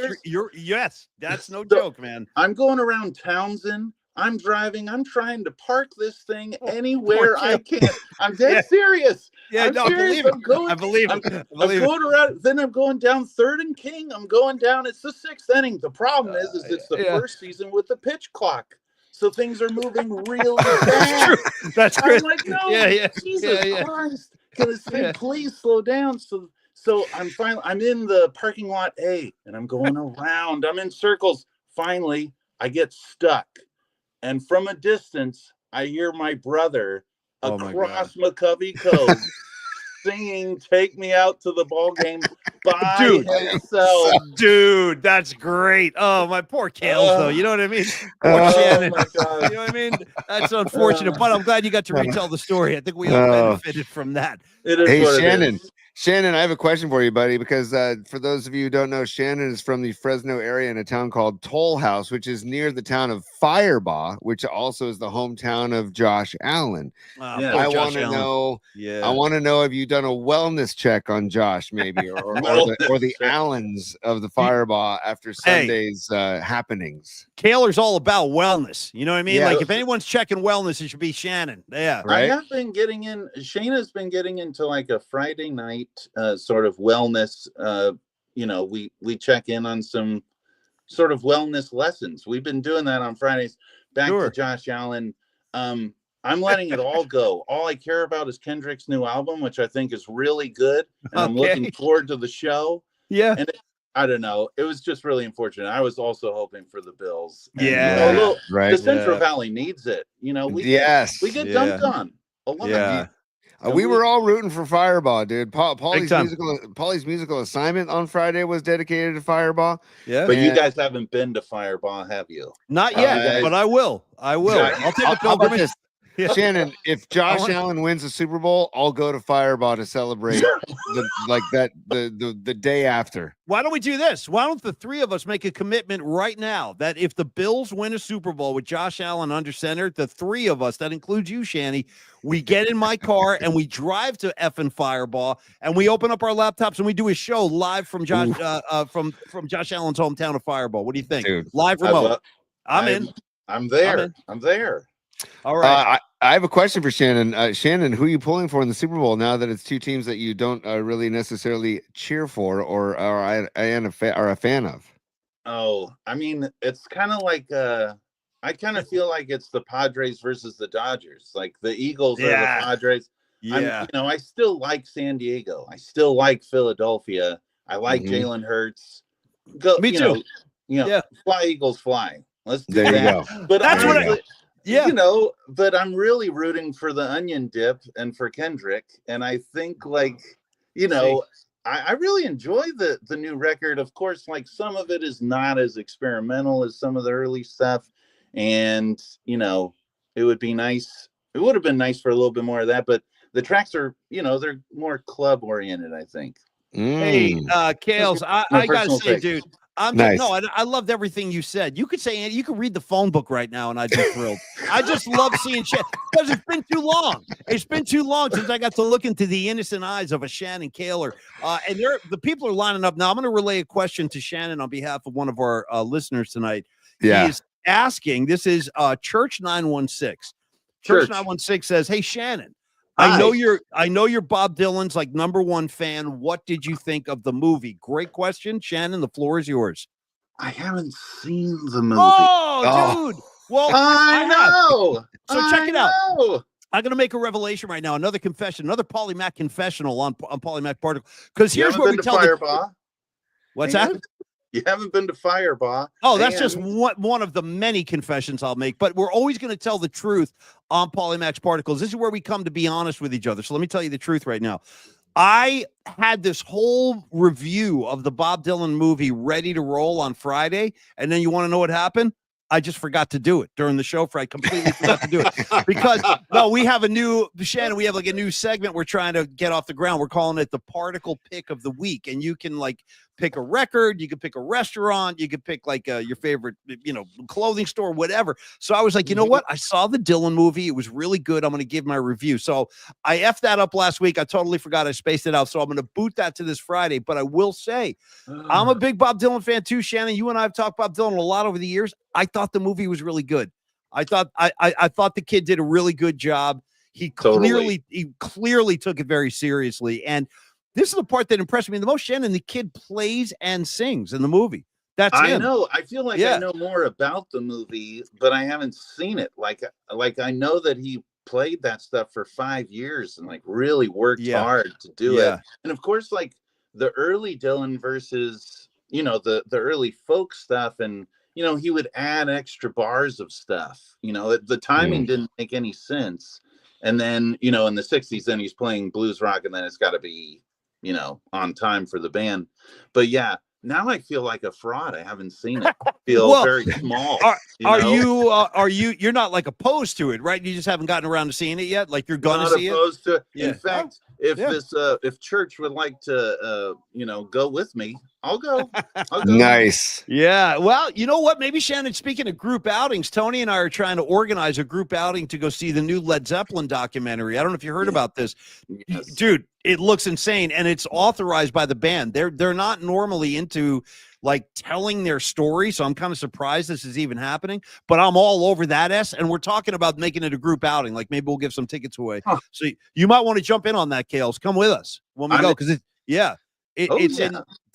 That's no joke, man. I'm going around Townsend. I'm driving. I'm trying to park this thing anywhere I can. I'm dead serious. Yeah, I'm serious. I believe it. I'm going around. Then I'm going down 3rd and King. I'm going down. It's the 6th inning. The problem is it's the first season with the pitch clock. So things are moving really fast. That's great. I'm like, no, Jesus Christ. Can this thing please slow down? So I'm in the parking lot A, and I'm going around. I'm in circles. Finally, I get stuck. And from a distance, I hear my brother across McCovey Cove singing Take Me Out to the Ball Game by himself. Dude, that's great. Oh, my poor Kales, though. You know what I mean? Poor Shannon. My God. You know what I mean? That's unfortunate, but I'm glad you got to retell the story. I think we all benefited from that. Hey, Shannon. Shannon, I have a question for you, buddy, because for those of you who don't know, Shannon is from the Fresno area in a town called Toll House, which is near the town of Firebaugh, which also is the hometown of Josh Allen. I want to know. I want to know, have you done a wellness check on Josh, maybe, or the Allens of the Firebaugh after Sunday's happenings? Kaylor's all about wellness. You know what I mean? Like, if anyone's checking wellness, it should be Shannon. Yeah, right. I have been getting in. Shayna's been getting into like a Friday night sort of wellness. We check in on some sort of wellness lessons. We've been doing that on Fridays. Back to Josh Allen. I'm letting it all go. All I care about is Kendrick's new album, which I think is really good, and I'm looking forward to the show. Yeah. And I don't know. It was just really unfortunate. I was also hoping for the Bills. And, the Central Valley needs it. We get dumped on a lot. Yeah. We were all rooting for Firebaugh, dude. Paulie's musical assignment on Friday was dedicated to Firebaugh. Yeah, but you guys haven't been to Firebaugh, have you? Not yet, but I will. I'll take a pilgrimage. Shannon, if Josh Allen wins the Super Bowl, I'll go to Fireball to celebrate the day after. Why don't we do this? Why don't the three of us make a commitment right now that if the Bills win a Super Bowl with Josh Allen under center, the three of us, that includes you, Shanny, we get in my car and we drive to effing Fireball and we open up our laptops and we do a show live from Josh from Josh Allen's hometown of Fireball. What do you think? Dude, live remote. I'm in. I'm there. I'm there. All right. I have a question for Shannon. Shannon, who are you pulling for in the Super Bowl now that it's two teams that you don't really necessarily cheer for or are a fan of? Oh, I mean, it's kind of like I kind of feel like it's the Padres versus the Dodgers. Like the Eagles are the Padres. Yeah. I still like San Diego. I still like Philadelphia. I like Jalen Hurts. Go, Me too. Fly Eagles fly. Let's do there that. You go. But that's what but I'm really rooting for the onion dip and for Kendrick. And I think I really enjoy the new record. Of course, like some of it is not as experimental as some of the early stuff. And, it would be nice. It would have been nice for a little bit more of that, but the tracks are, they're more club oriented, I think. Hey, Kales, I gotta say, dude, Nice. I loved everything you said. You could say, you could read the phone book right now, and I'd be thrilled. I just love seeing shit because it's been too long. It's been too long since I got to look into the innocent eyes of a Shannon Kaylor. And the people are lining up now. I'm going to relay a question to Shannon on behalf of one of our listeners tonight. Yeah. He's asking. This is Church 916. Church 916 says, "Hey Shannon, I know you're Bob Dylan's like #1 fan. What did you think of the movie?" Great question, Shannon. The floor is yours. I haven't seen the movie. Oh, dude. Well, I know. So check it out. I'm going to make a revelation right now. Another confession, another Paulie Mac confessional on Paulie Mac Particle. Because here's where we tell What's that? You haven't been to Fireball. Oh, that's just one of the many confessions I'll make. But we're always going to tell the truth on Paulie Mac's Particles. This is where we come to be honest with each other. So let me tell you the truth right now. I had this whole review of the Bob Dylan movie ready to roll on Friday. And then you want to know what happened? I just forgot to do it during the show. I completely forgot to do it because we have a new Shannon. We have like a new segment we're trying to get off the ground. We're calling it the Particle Pick of the Week, and you can like pick a record, you can pick a restaurant, you can pick like your favorite, clothing store, whatever. So I was like, you know what? I saw the Dylan movie. It was really good. I'm going to give my review. So I effed that up last week. I totally forgot. I spaced it out. So I'm going to boot that to this Friday. But I will say, I'm a big Bob Dylan fan too, Shannon. You and I have talked Bob Dylan a lot over the years. I thought the movie was really good. I thought the kid did a really good job. He clearly took it very seriously. And this is the part that impressed me the most, Shannon. The kid plays and sings in the movie. That's him. I know. I feel like I know more about the movie, but I haven't seen it. Like I know that he played that stuff for 5 years and like really worked hard to do it. And of course, like the early Dylan versus, the early folk stuff, and he would add extra bars of stuff. The timing didn't make any sense. And then, in the 60s, then he's playing blues rock, and then it's got to be, on time for the band. But yeah, now I feel like a fraud. I haven't seen it. I feel very small. You're not like opposed to it, right? You just haven't gotten around to seeing it yet. Like you're going to see it. Opposed to it. In fact, if Church would like to, go with me, I'll go. Nice. Yeah. Well, you know what? Maybe Shannon, speaking of group outings, Tony and I are trying to organize a group outing to go see the new Led Zeppelin documentary. I don't know if you heard about this, dude. It looks insane, and it's authorized by the band. They're not normally into like telling their story, so I'm kind of surprised this is even happening. But I'm all over that and we're talking about making it a group outing. Like maybe we'll give some tickets away. So you might want to jump in on that, Kales. Come with us when we go because they're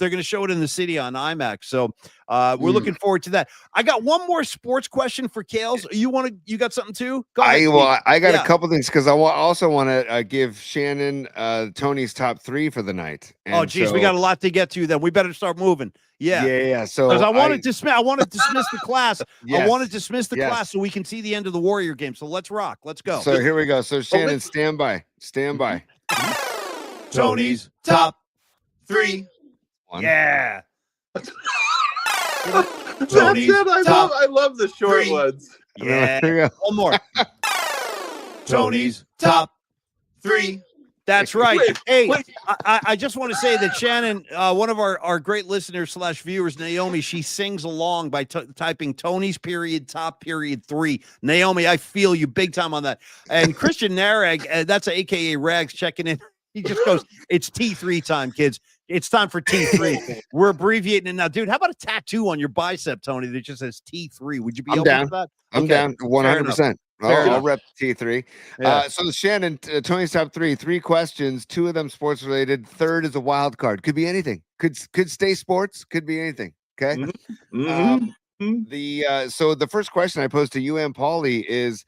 going to show it in the city on IMAX. So we're looking forward to that. I got one more sports question for Kales. You got something too? Go ahead, I got a couple things because I also want to give Shannon Tony's top 3 for the night. And we got a lot to get to. Then we better start moving. Yeah. So I wanted to dismiss the class. I want to dismiss the class so we can see the end of the Warrior game. So let's rock. Let's go. So here we go. So Shannon, stand by. Tony's top 3. Yeah. Tony's I love the short ones. Yeah. One more. Tony's top 3. That's right. Hey, I just want to say that Shannon, one of our great listeners / viewers, Naomi, she sings along by typing Tony's top 3. Naomi, I feel you big time on that. And Christian Narag, that's a AKA Rags checking in. He just goes, it's T3 time, kids. It's time for T3. We're abbreviating it now. Dude, how about a tattoo on your bicep, Tony, that just says T3? Would you be open to that? I'm down 100%. I'll rep T3. Yeah. So Shannon, Tony's top 3 questions, 2 of them sports related. Third is a wild card. Could be anything. Could stay sports. Could be anything. Okay. So the first question I posed to you and Paulie is,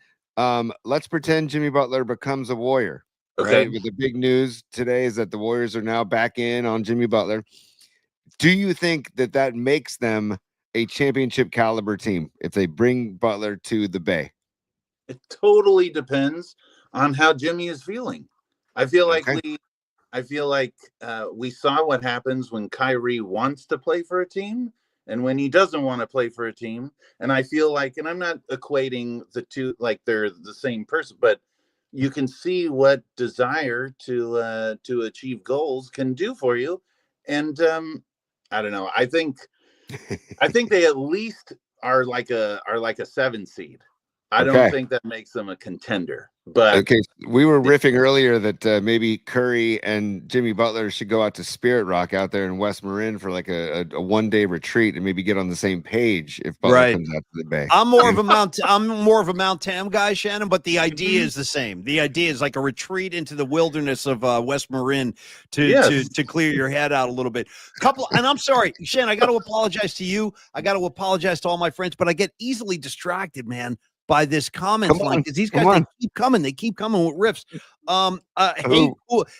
let's pretend Jimmy Butler becomes a Warrior. Okay. Right? With the big news today is that the Warriors are now back in on Jimmy Butler. Do you think that makes them a championship caliber team if they bring Butler to the Bay? It totally depends on how Jimmy is feeling. I feel like we saw what happens when Kyrie wants to play for a team and when he doesn't want to play for a team. And I feel like, and I'm not equating the two like they're the same person, but you can see what desire to achieve goals can do for you. And I don't know. I think they at least are like a 7 seed. I don't think that makes them a contender. But okay, we were riffing earlier that maybe Curry and Jimmy Butler should go out to Spirit Rock out there in West Marin for like a 1-day retreat and maybe get on the same page if Butler comes out to the Bay. I'm more of a Mount Tam guy, Shannon, but the idea is the same. The idea is like a retreat into the wilderness of West Marin to clear your head out a little bit. And I'm sorry, Shannon, I got to apologize to you. I got to apologize to all my friends, but I get easily distracted, man, by this comments line because these guys they keep coming with riffs.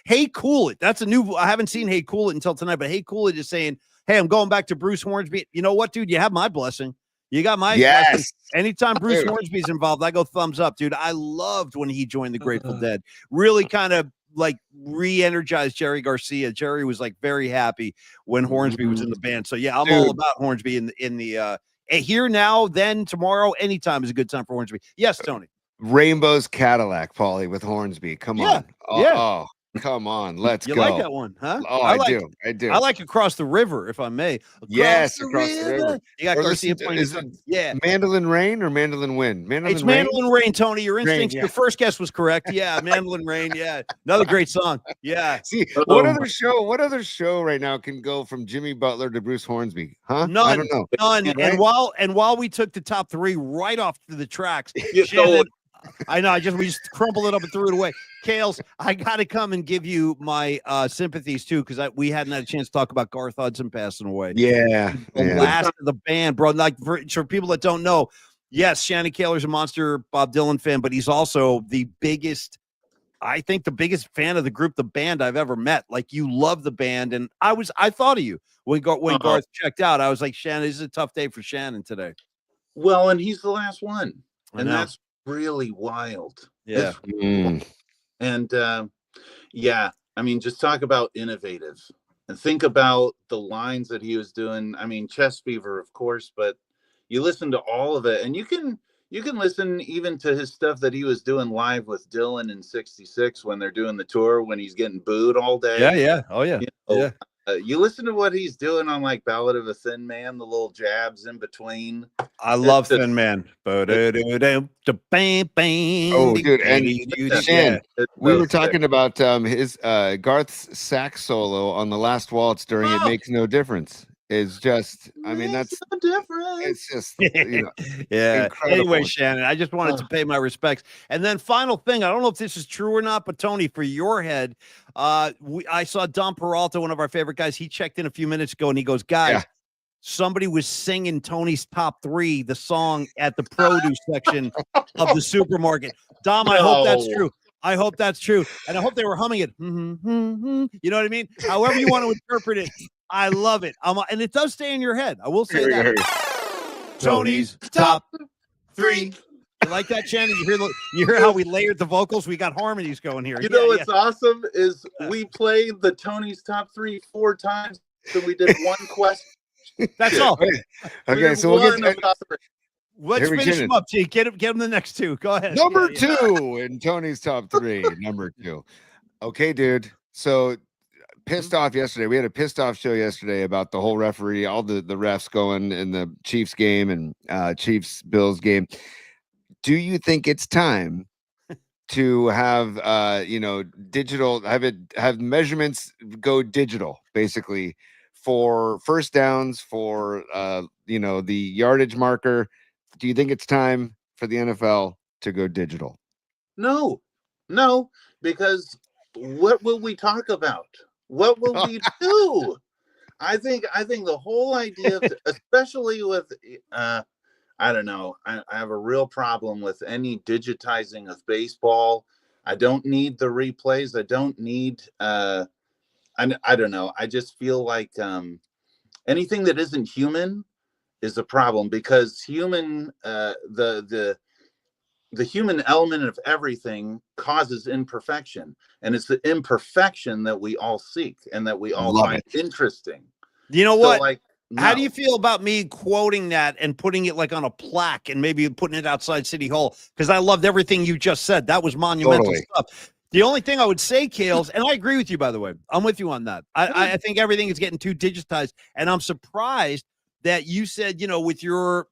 Hey Cool It. That's a new. I haven't seen Hey Cool It until tonight, but Hey Cool It is saying, "Hey, I'm going back to Bruce Hornsby." You know what, dude? You have my blessing. You got my blessing. Anytime Bruce Hornsby's involved, I go thumbs up, dude. I loved when he joined the Grateful Dead. Really kind of like re-energized Jerry Garcia. Jerry was like very happy when Hornsby was in the band. So yeah, I'm all about Hornsby in the here, now, then, tomorrow, anytime is a good time for Hornsby. Yes, Tony. Rainbow's Cadillac, Paulie, with Hornsby. Come on. Oh, come on. Let's go. You like that one, huh? Oh, I do. I like Across the River, if I may. Across the river. You got Garcia playing. Mandolin Rain or Mandolin Wind? It's Mandolin Rain, Tony. Your instincts, your first guess was correct. Yeah, Mandolin Rain. Yeah, another great song. Yeah. See, what other show right now can go from Jimmy Butler to Bruce Hornsby? Huh? None. I don't know. None. Right? And while we took the top 3 right off to the tracks, Shannon, I know. We just crumpled it up and threw it away. Kales, I got to come and give you my sympathies too, because we hadn't had a chance to talk about Garth Hudson passing away. Yeah, the last of the band, bro. Like for people that don't know, yes, Shannon Kaylor's a monster Bob Dylan fan, but he's also the biggest fan of the group, the band I've ever met. Like you love the band, and I thought of you when Garth checked out. I was like, Shannon, this is a tough day for Shannon today. Well, and he's the last one, and that's really wild. Yeah. And I mean, just talk about innovative and think about the lines that he was doing. I mean, Chest Fever, of course, but you listen to all of it, and you can listen even to his stuff that he was doing live with Dylan in '66 when they're doing the tour, when he's getting booed all day. You listen to what he's doing on like Ballad of a Thin Man, the little jabs in between. I love Thin Man. Oh, dude, and Shan, we were talking about his Garth's sax solo on the last waltz during It Makes No Difference. Is just, I mean, that's no different. It's just, yeah. Incredible. Anyway, Shannon, I just wanted to pay my respects. And then final thing, I don't know if this is true or not, but Tony, for your head, I saw Don Peralta, one of our favorite guys. He checked in a few minutes ago and he goes, guys, somebody was singing Tony's top 3, the song at the produce section of the supermarket. Dom, I hope that's true. I hope that's true. And I hope they were humming it. You know what I mean? However you want to interpret it. I love it. And it does stay in your head. I will say that. Tony's top 3. You like that, Shannon? You hear how we layered the vocals? We got harmonies going here. You know what's awesome is we played the Tony's top 3 4 times, so we did one question. That's all. Okay, so Let's finish him up, G. Get him the next two. Go ahead. Number two in Tony's top three. Number two. Okay, dude. So pissed off yesterday. We had a pissed off show yesterday about the whole referee, all the refs going in the Chiefs game and Chiefs Bills game. Do you think it's time to have digital, have measurements go digital, basically, for first downs, for the yardage marker? Do you think it's time for the NFL to go digital? No, because what will we talk about? What will we do? I think the whole idea of, especially with I don't know. I have a real problem with any digitizing of baseball. I don't need the replays. I don't need I don't know. I just feel like anything that isn't human is a problem, because human the human element of everything causes imperfection, and it's the imperfection that we all seek and that we all find interesting. You know what? Like, no. How do you feel about me quoting that and putting it like on a plaque and maybe putting it outside City Hall? Because I loved everything you just said. That was monumental stuff. The only thing I would say, Kales, and I agree with you, by the way. I'm with you on that. I think everything is getting too digitized, and I'm surprised that you said, with you're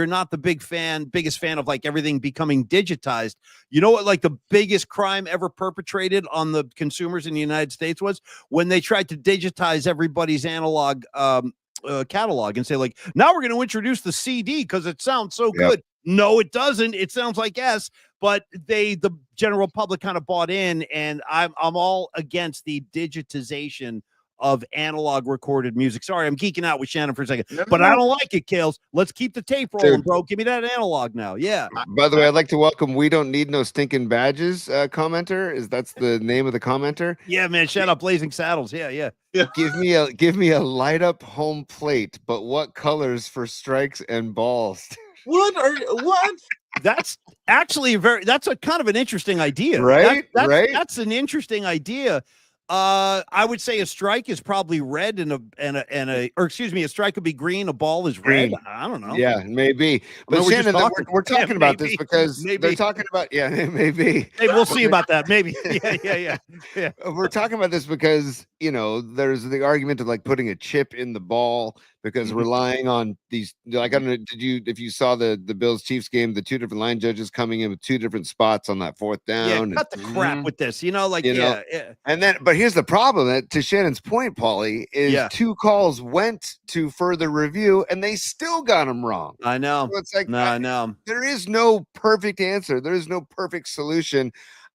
not the biggest fan of like everything becoming digitized. You know what, like the biggest crime ever perpetrated on the consumers in the United States was when they tried to digitize everybody's analog catalog and say, like, now we're going to introduce the CD because it sounds so good. No, it doesn't. It sounds like S, but the general public kind of bought in, and I'm all against the digitization of analog recorded music. Sorry, I'm geeking out with Shannon for a second, but I don't like it, Kales. Let's keep the tape rolling, bro. Give me that analog now. Yeah. By the way, I'd like to welcome We Don't Need No Stinking Badges commenter. That's the name of the commenter? Yeah, man. Shout out Blazing Saddles. Yeah. Give me a light up home plate, but what colors for strikes and balls? What? That's actually that's a kind of an interesting idea. Right? That's an interesting idea. I would say a strike is probably red a strike would be green, a ball is red. I don't know. Yeah, maybe. But Shannon, we're talking about this because they're talking about maybe. Hey, we'll see about that. Maybe. Yeah. We're talking about this because there's the argument of like putting a chip in the ball, because relying on these, like, I don't know, if you saw the Bills Chiefs game, the two different line judges coming in with two different spots on that fourth down. Yeah, cut the crap with this, And then, but here's the problem, that to Shannon's point, Paulie, is two calls went to further review and they still got them wrong. I know. So it's like, I know. There is no perfect answer. There is no perfect solution.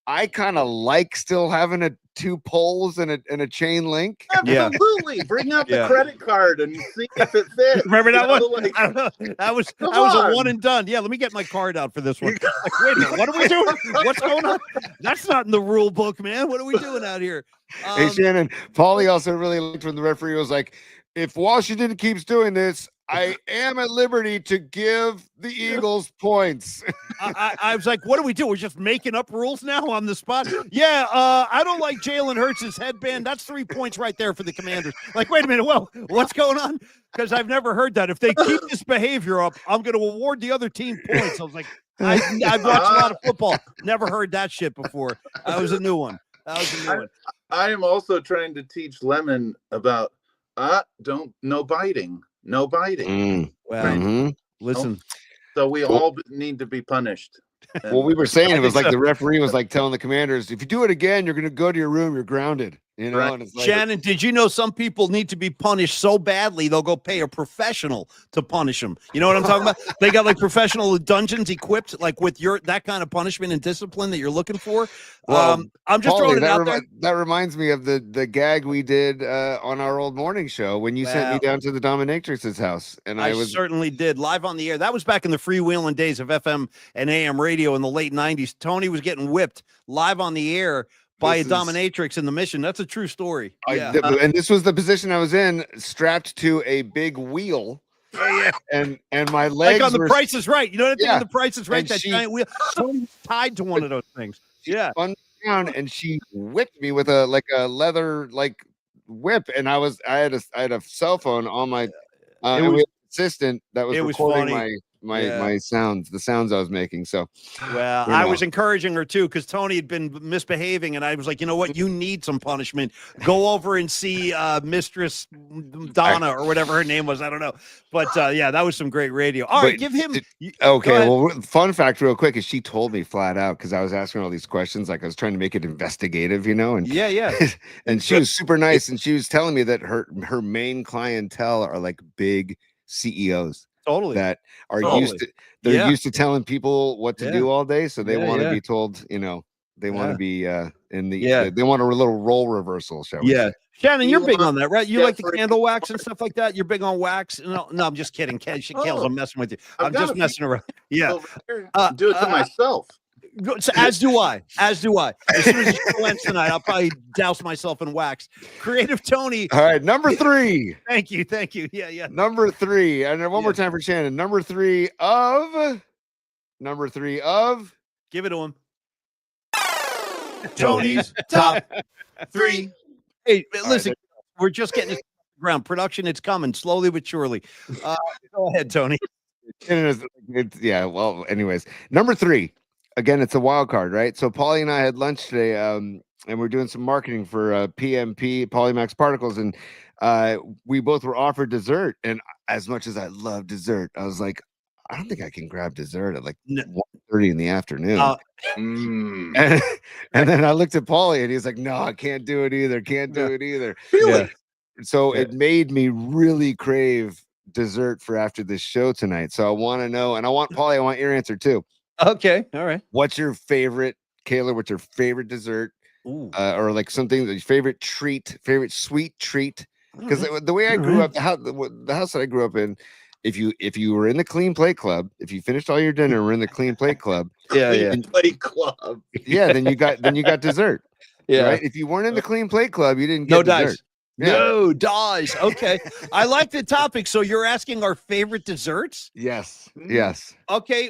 I kind of like still having two poles and a chain link. Absolutely. Bring out the credit card and see if it fits. Remember that one? Like, I don't know. That was a one and done. Yeah, let me get my card out for this one. Like, wait a minute, what are we doing? What's going on? That's not in the rule book, man. What are we doing out here? Hey, Shannon, Paulie also really liked when the referee was like, if Washington keeps doing this, I am at liberty to give the Eagles points. I was like, what do we do? We're just making up rules now on the spot? Yeah, I don't like Jalen Hurts' headband. That's 3 points right there for the Commanders. Like, wait a minute. Well, what's going on? Because I've never heard that. If they keep this behavior up, I'm going to award the other team points. I was like, I've watched a lot of football. Never heard that shit before. That was a new one. I am also trying to teach Lemon about no biting. No biting. Well, listen. So we all need to be punished. Well, we were saying it was like the referee was like telling the Commanders, if you do it again, you're going to go to your room. You're grounded. Right. And it's like, Shannon, did you know some people need to be punished so badly they'll go pay a professional to punish them? You know what I'm talking about? They got like professional dungeons equipped, like with that kind of punishment and discipline that you're looking for. Well, I'm just throwing it out there. That reminds me of the gag we did on our old morning show when you sent me down to the dominatrix's house, and I certainly did, live on the air. That was back in the freewheeling days of FM and AM radio in the late 90s. Tony was getting whipped live on the air by a dominatrix in the Mission. That's a true story. And this was the position I was in, strapped to a big wheel. And my legs like on the were, Price is Right. You know what I think? On the Price is Right, and that giant wheel tied to one of those things. Yeah. Spun down, and she whipped me with a leather whip, and I had a cell phone on my assistant that was recording my sounds, the sounds I was making. So, well, I was encouraging her too because Tony had been misbehaving, and I was like, you know what, you need some punishment. Go over and see Mistress Donna or whatever her name was. I don't know, but yeah, that was some great radio. All right, give him. Okay, well, fun fact, real quick, is she told me flat out because I was asking her all these questions, like I was trying to make it investigative, you know, and yeah, and she was super nice, and she was telling me that her main clientele are like big CEOs. Totally. That are used to used to telling people what to do all day. So they want to be told, you know, they want to be in the they want a little role reversal, shall we say. Shannon, you're big on that, right? You like the candle wax and stuff like that. You're big on wax. No, I'm just kidding. Kayla's, I'm messing with you. I'm just messing around. Yeah. Do it to myself. So as do I. As soon as the show ends tonight, I'll probably douse myself in wax. Creative Tony. All right, number 3. Thank you. Yeah. Number 3. And then one more time for Shannon. Number 3 of. Give it to him. Tony's top 3. Hey, listen, we're just getting this ground. Production, it's coming slowly but surely. Go ahead, Tony. Well, anyways, number 3. Again, it's a wild card, right? So Paulie and I had lunch today, and we're doing some marketing for PMP, Polymax Particles, and we both were offered dessert. And as much as I love dessert, I was like, I don't think I can grab dessert at like 1:30 in the afternoon. And then I looked at Paulie, and he's like, no, I can't do it either. So it made me really crave dessert for after this show tonight. So I want to know, and I want Paulie, I want your answer too. Okay. All right. What's your favorite, Kaylor? What's your favorite dessert? Or like something that your favorite sweet treat? Because the way I grew up, the house that I grew up in, if you were in the clean plate club, if you finished all your dinner, were in the clean plate club, plate club, then you got dessert. Right? If you weren't in the clean plate club, you didn't get dessert. Dice. No dies. Okay. I like the topic. So you're asking our favorite desserts? Yes. Okay.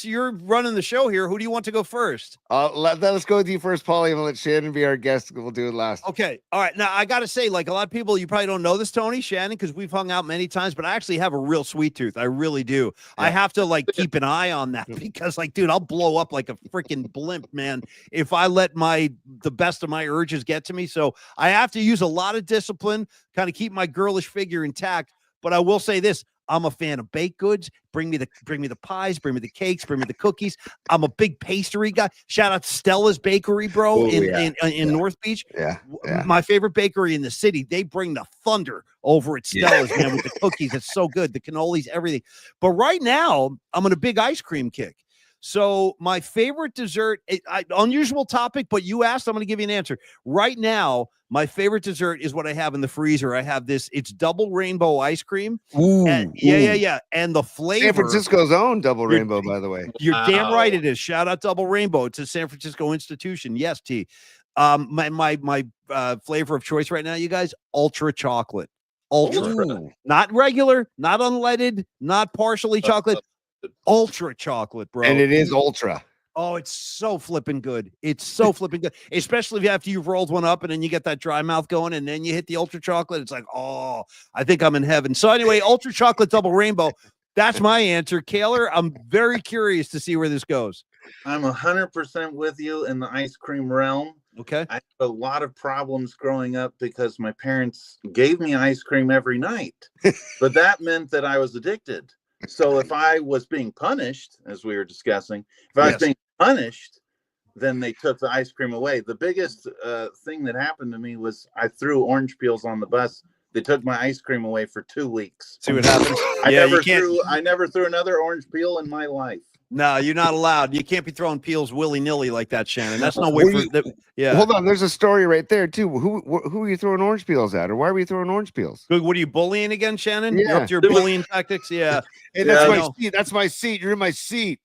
You're running the show here. Who do you want to go first? Let's go with you first, Paulie, and we'll let Shannon be our guest. We'll do it last. Okay. All right. Now I got to say, like a lot of people, you probably don't know this, Tony, Shannon, because we've hung out many times, but I actually have a real sweet tooth. I really do. I have to like keep an eye on that because like, dude, I'll blow up like a freaking blimp, man, if I let the best of my urges get to me. So I have to use a lot of discipline, kind of keep my girlish figure intact. But I will say this, I'm a fan of baked goods. Bring me the pies, bring me the cakes, bring me the cookies. I'm a big pastry guy. Shout out to Stella's Bakery, bro, in North Beach. Yeah. My favorite bakery in the city. They bring the thunder over at Stella's, man, with the cookies. It's so good. The cannolis, everything. But right now, I'm on a big ice cream kick. So my favorite dessert, unusual topic, but you asked, I'm going to give you an answer. Right now, my favorite dessert is what I have in the freezer. I have this, it's double rainbow ice cream. Yeah. And the flavor. San Francisco's own double rainbow, by the way. You're damn right it is. Shout out Double Rainbow. It's a San Francisco institution. Yes, T. My flavor of choice right now, you guys, ultra chocolate. Ultra. Not regular, not unleaded, not partially chocolate. Ultra chocolate, bro. And it is ultra. Oh, it's so flipping good. It's so flipping good, especially after you've rolled one up and then you get that dry mouth going and then you hit the ultra chocolate. It's like, oh, I think I'm in heaven. So anyway, ultra chocolate double rainbow. That's my answer. Kaylor, I'm very curious to see where this goes. I'm 100% with you in the ice cream realm. Okay. I had a lot of problems growing up because my parents gave me ice cream every night, but that meant that I was addicted. So if I was being punished, as we were discussing, if I was being punished, then they took the ice cream away. The biggest thing that happened to me was I threw orange peels on the bus. They took my ice cream away for 2 weeks. See what happens? I never threw another orange peel in my life. No, you're not allowed. You can't be throwing peels willy-nilly like that, Shannon. That's no way for yeah. Hold on, there's a story right there too. Who are you throwing orange peels at, or why are we throwing orange peels? What are you bullying again, Shannon? Yeah. You're up to your bullying tactics? Yeah. Hey, that's my seat. That's my seat. You're in my seat.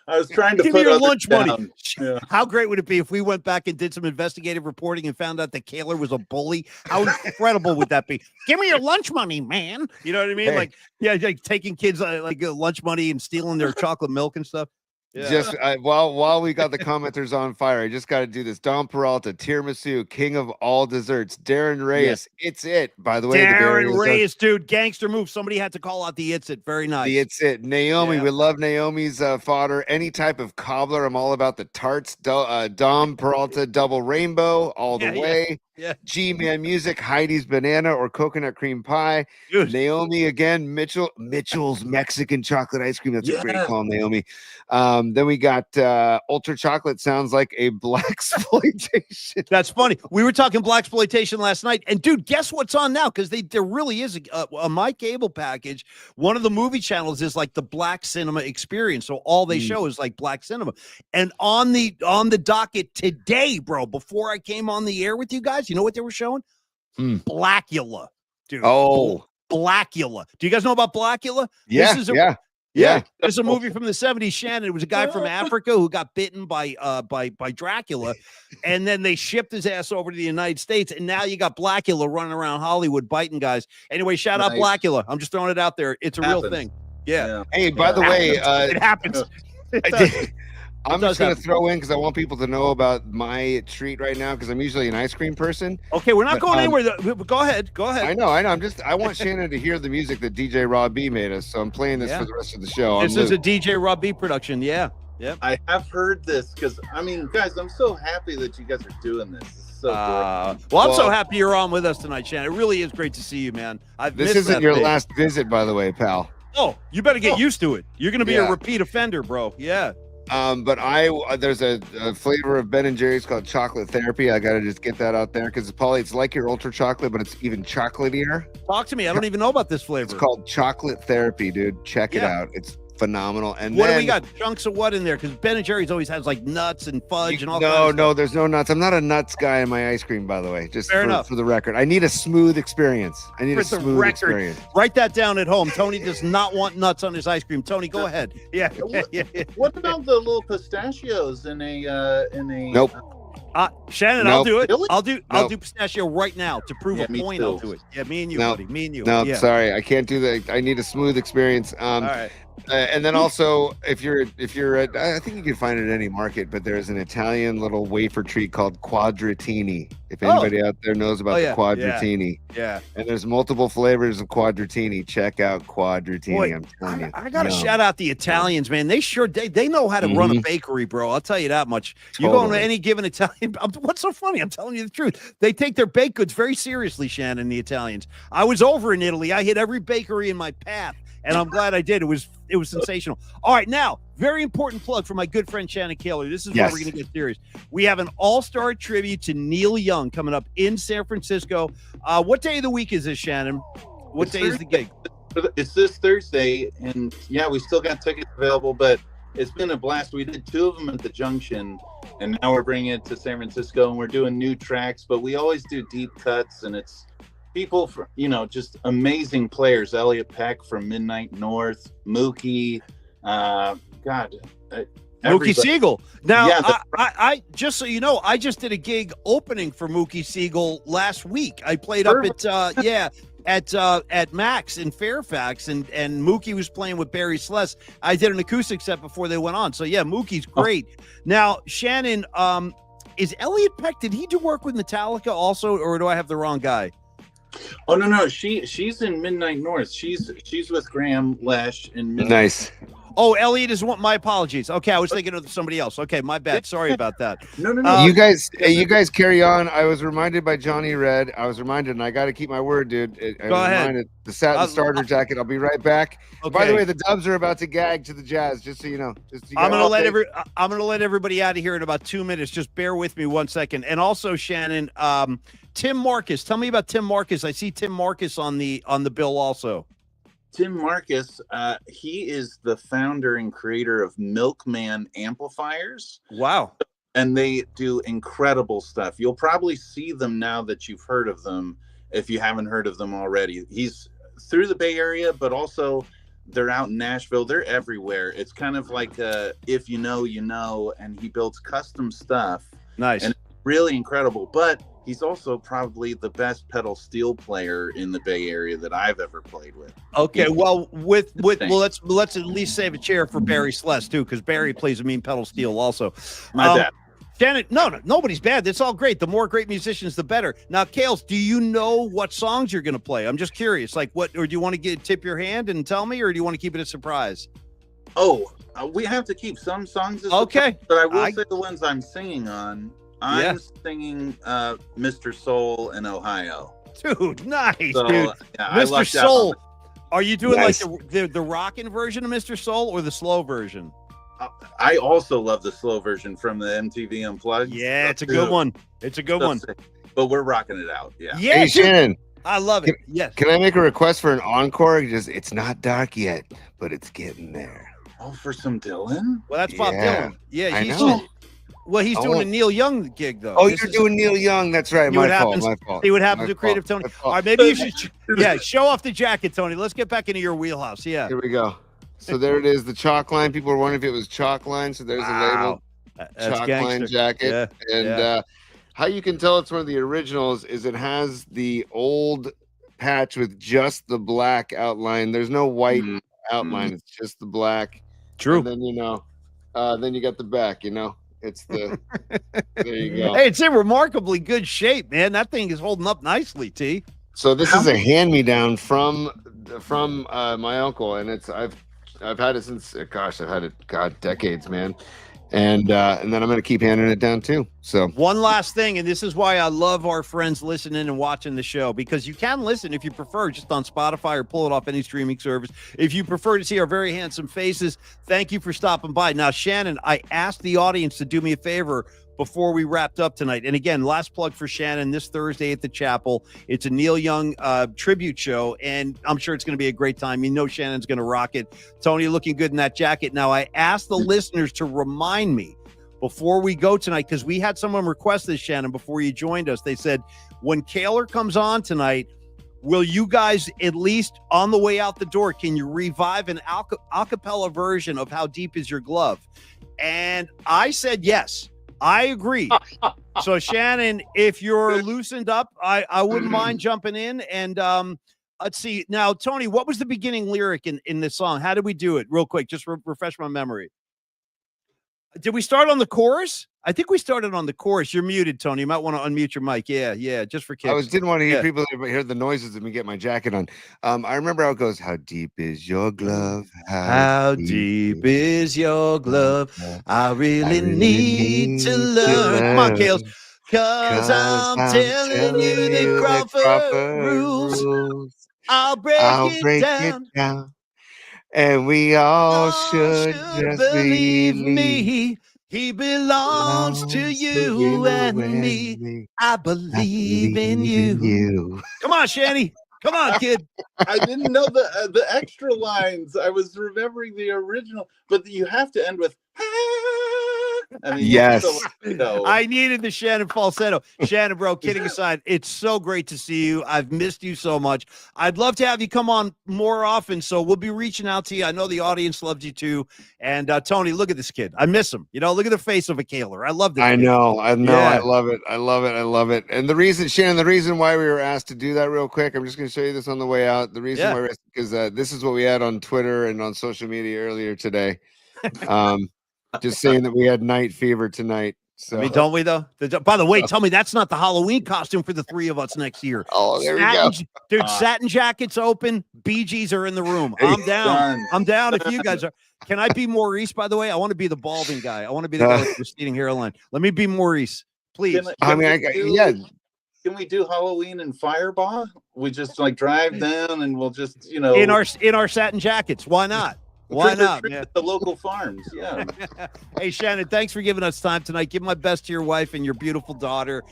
I was trying to give put me your lunch down. money. Yeah. How great would it be if we went back and did some investigative reporting and found out that Koehler was a bully? How incredible would that be? Give me your lunch money, man. You know what I mean? Hey. Like taking kids like lunch money and stealing their chocolate milk and stuff. Yeah. Just while we got the commenters on fire, I just got to do this. Don Peralta, tiramisu, king of all desserts. Darren Reyes, it's it. By the way, Darren Reyes, dude, gangster move. Somebody had to call out the it's it. Very nice. The it's it. Naomi, we love Naomi's fodder. Any type of cobbler, I'm all about the tarts. Dom Peralta, double rainbow, all the way. Yeah. G-Man Music, Heidi's banana or coconut cream pie. Dude. Naomi again, Mitchell's Mexican chocolate ice cream. That's a great call, Naomi. Then we got Ultra Chocolate, sounds like a blaxploitation. That's funny. We were talking blaxploitation last night, and dude, guess what's on now? Because there really is a my cable package. One of the movie channels is like the Black Cinema Experience, so all they show is like Black Cinema. And on the docket today, bro, before I came on the air with you guys, you know what they were showing? Blackula, dude. Oh, Blackula. Do you guys know about Blackula? Yeah, Yeah, it's a movie from the 70s, Shannon. It was a guy from Africa who got bitten by Dracula, and then they shipped his ass over to the United States, and now you got Blackula running around Hollywood biting guys. Anyway, shout out Blackula. I'm just throwing it out there. It's a real thing. Yeah. Hey, by the way, it happens. I'm just going to throw in because I want people to know about my treat right now because I'm usually an ice cream person. Okay, we're not going anywhere. Go ahead. I know. I want Shannon to hear the music that DJ Rob B made us, so I'm playing this for the rest of the show. This is a DJ Rob B production. Yeah. I have heard this because, I mean, guys, I'm so happy that you guys are doing this. It's so great. Well, I'm so happy you're on with us tonight, Shannon. It really is great to see you, man. This isn't your last visit, by the way, pal. Oh, you better get used to it. You're going to be a repeat offender, bro. Yeah. But there's a flavor of Ben & Jerry's called Chocolate Therapy. I got to just get that out there because, Paulie, it's like your Ultra Chocolate, but it's even chocolatier. Talk to me. I don't even know about this flavor. It's called Chocolate Therapy, dude. Check it out. It's phenomenal. And what do we got? Chunks of what in there? Because Ben & Jerry's always has like nuts and fudge and all kinds of stuff. No, there's no nuts. I'm not a nuts guy in my ice cream, by the way. Just for the record. I need a smooth experience. Experience. Write that down at home. Tony does not want nuts on his ice cream. Tony, go ahead. Yeah. What about the little pistachios in a Nope. Shannon, I'll do it. I'll do pistachio right now to prove a point. I'll do it. Yeah, me and you, buddy. Me and you. No, sorry, I can't do that. I need a smooth experience. All right. And then also, if you're I think you can find it at any market, but there's an Italian little wafer treat called Quadratini. If anybody out there knows about the Quadratini, and there's multiple flavors of Quadratini. Check out Quadratini. Boy, I'm telling you. I gotta shout out the Italians, man. They know how to run a bakery, bro. I'll tell you that much. You go into any given Italian. What's so funny? I'm telling you the truth. They take their baked goods very seriously, Shannon. The Italians. I was over in Italy. I hit every bakery in my path. And I'm glad I did. It was sensational. All right, now, very important plug for my good friend Shannon Kaylor. This is where we're going to get serious. We have an all-star tribute to Neil Young coming up in San Francisco. What day of the week is this, Shannon? What day is the gig? It's this Thursday, and we still got tickets available, but it's been a blast. We did 2 of them at the Junction, and now we're bringing it to San Francisco, and we're doing new tracks, but we always do deep cuts, and it's people from, just amazing players. Elliot Peck from Midnight North, Mookie, Mookie Siegel. Now, I just so you know, I just did a gig opening for Mookie Siegel last week. I played up at Max in Fairfax, and Mookie was playing with Barry Sless. I did an acoustic set before they went on. So Mookie's great. Now, Shannon, is Elliot Peck? Did he do work with Metallica also, or do I have the wrong guy? Oh no, she's in Midnight North. She's with Graham Lesh in Midnight. Nice. Oh, Elliot is one. My apologies. Okay, I was thinking of somebody else. Okay, my bad. Sorry about that. No. You guys carry on. I was reminded by Johnny Red. And I got to keep my word, dude. Go ahead. The satin starter jacket. I'll be right back. Okay. By the way, the Dubs are about to gag to the Jazz. Just so you know. I'm gonna let everybody out of here in about 2 minutes. Just bear with me 1 second. And also, Shannon, Tim Marcus. Tell me about Tim Marcus. I see Tim Marcus on the bill also. Tim Marcus, he is the founder and creator of Milkman Amplifiers. Wow. And they do incredible stuff. You'll probably see them now that you've heard of them, if you haven't heard of them already. He's through the Bay Area, but also they're out in Nashville. They're everywhere. It's kind of like if you know, you know, and he builds custom stuff. Nice. And really incredible. But he's also probably the best pedal steel player in the Bay Area that I've ever played with. Okay, well, let's at least save a chair for Barry Sless too, because Barry plays a mean pedal steel also. My bad. Shannon, no, nobody's bad. It's all great. The more great musicians, the better. Now, Kales, do you know what songs you're going to play? I'm just curious. Like, what, or do you want to tip your hand and tell me, or do you want to keep it a surprise? Oh, we have to keep some songs. Okay, but I will say the ones I'm singing on. I'm singing Mr. Soul in Ohio. Dude, nice, so, dude. Yeah, Mr. Soul. Are you doing like the rockin' version of Mr. Soul or the slow version? I also love the slow version from the MTV Unplugged. Yeah, it's a good one. It's a good one. But we're rocking it out. Yeah. Yeah, hey, Shannon. I love it. Yes. Can I make a request for an encore? It's not dark yet, but it's getting there. Oh, for some Dylan? Well, that's Bob Dylan. Yeah, I know. Well, he's doing a Neil Young gig, though. Oh, you're doing Neil Young. That's right. My fault. See what happens to Creative Tony. All right, maybe you should, show off the jacket, Tony. Let's get back into your wheelhouse. Yeah. Here we go. So there it is, the chalk line. People were wondering if it was chalk line. So there's a label, chalk line jacket. How you can tell it's one of the originals is it has the old patch with just the black outline. There's no white outline. It's just the black. True. And then then you got the back. It's the there you go. Hey, it's in remarkably good shape, man. That thing is holding up nicely, T. So this is a hand-me-down from my uncle, and I've had it since I've had it decades, man. And then I'm gonna keep handing it down too. So one last thing, and this is why I love our friends listening and watching the show, because you can listen if you prefer just on Spotify or pull it off any streaming service. If you prefer to see our very handsome faces, thank you for stopping by. Now, Shannon, I asked the audience to do me a favor before we wrapped up tonight. And again, last plug for Shannon this Thursday at the Chapel. It's a Neil Young tribute show, and I'm sure it's going to be a great time. You know Shannon's going to rock it. Tony looking good in that jacket. Now, I asked the listeners to remind me before we go tonight, because we had someone request this, Shannon, before you joined us. They said, when Koehler comes on tonight, will you guys, at least on the way out the door, can you revive an a cappella version of How Deep Is Your Glove? And I said yes. I agree. So, Shannon, if you're loosened up, I wouldn't mind jumping in. And let's see. Now, Tony, what was the beginning lyric in this song? How did we do it? Real quick, just refresh my memory. Did we start on the chorus? I think we started on the chorus. You're muted, Tony. You might want to unmute your mic. Yeah, just for kids. Didn't want to hear people hear the noises of me get my jacket on. I remember how it goes, how deep is your glove? How deep is your glove? I really need to learn. Come on, Kales. Cause I'm telling you the Crawford rules. I'll break it down. And we all should just believe me. He belongs to you and me. I believe in you. Come on, Shanny. Come on, kid. I didn't know the extra lines. I was remembering the original, but you have to end with. I mean, yes. I needed the Shannon falsetto. Shannon, bro, kidding aside, it's so great to see you. I've missed you so much. I'd love to have you come on more often, so we'll be reaching out to you. I know the audience loves you too. And Tony, look at this kid. I miss him. Look at the face of a Koehler. I love this. I know. Yeah. I love it. And the reason, Shannon, why we were asked to do that real quick, I'm just going to show you this on the way out. The reason why we're asked, because this is what we had on Twitter and on social media earlier today. Just saying that we had night fever tonight. So. I mean, don't we though? By the way, tell me that's not the Halloween costume for the three of us next year. Oh, there we go. Dude, satin jackets open. BGs are in the room. I'm down. I'm down if you guys are. Can I be Maurice, by the way? I want to be the balding guy. I want to be the guy with the receding hairline. Let me be Maurice, please. Can we do Halloween in Fireball? We just drive down and we'll just, in our satin jackets. Why not? Why not, man? At the local farms, yeah. Hey, Shannon, thanks for giving us time tonight. Give my best to your wife and your beautiful daughter.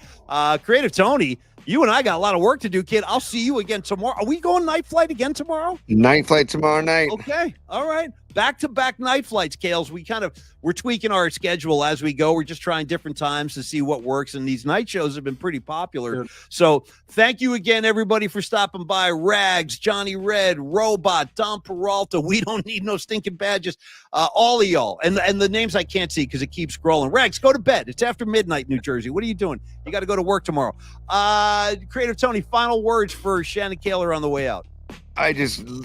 Creative Tony, you and I got a lot of work to do, kid. I'll see you again tomorrow. Are we going night flight again tomorrow? Night flight tomorrow night. Okay. All right. back-to-back night flights, Kales. We're tweaking our schedule as we go. We're just trying different times to see what works, and these night shows have been pretty popular. Good. So thank you again, everybody, for stopping by. Rags, Johnny Red, Robot, Don Peralta. We don't need no stinking badges. All of y'all, and the names I can't see because it keeps scrolling. Rags, go to bed. It's after midnight, New Jersey. What are you doing? You got to go to work tomorrow. Creative Tony, final words for Shannon Kaylor on the way out.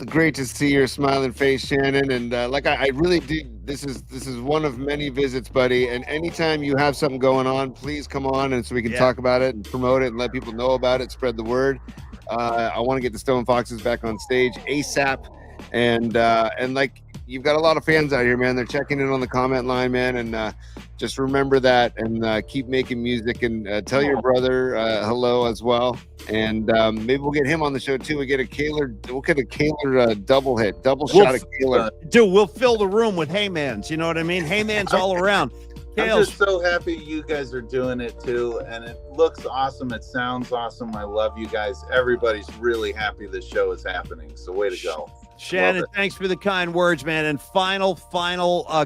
Great to see your smiling face, Shannon. And I really do. This is one of many visits, buddy. And anytime you have something going on, please come on, and so we can talk about it and promote it and let people know about it, spread the word. I want to get the Stone Foxes back on stage ASAP. And you've got a lot of fans out here, man. They're checking in on the comment line, man. And just remember that, and keep making music, and tell your brother hello as well. And maybe we'll get him on the show too. We'll get a Koehler double shot of Koehler. Dude, we'll fill the room with Heymans. You know what I mean? Heymans all around. I'm just so happy you guys are doing it too, and it looks awesome. It sounds awesome. I love you guys. Everybody's really happy this show is happening. So way to go. Shannon, thanks for the kind words, man. And final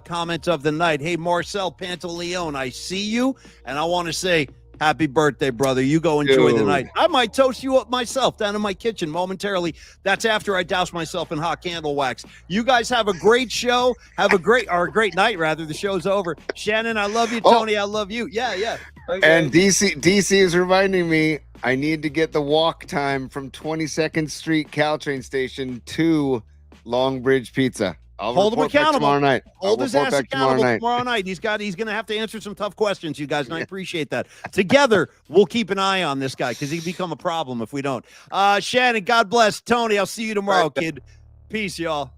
comment of the night. Hey, Marcel Pantaleone, I see you, and I want to say happy birthday, brother. You go enjoy the night. I might toast you up myself down in my kitchen momentarily. That's after I douse myself in hot candle wax. You guys have a great show. Have a great night, rather. The show's over. Shannon, I love you. Tony, I love you. Yeah. Okay. And DC is reminding me I need to get the walk time from 22nd Street Caltrain Station to Long Bridge Pizza. I'll hold him accountable tomorrow night. Hold his ass accountable tomorrow night. He's going to have to answer some tough questions, you guys, and I appreciate that. Together, we'll keep an eye on this guy because he'd become a problem if we don't. Shannon, God bless. Tony, I'll see you tomorrow, kid. Peace, y'all.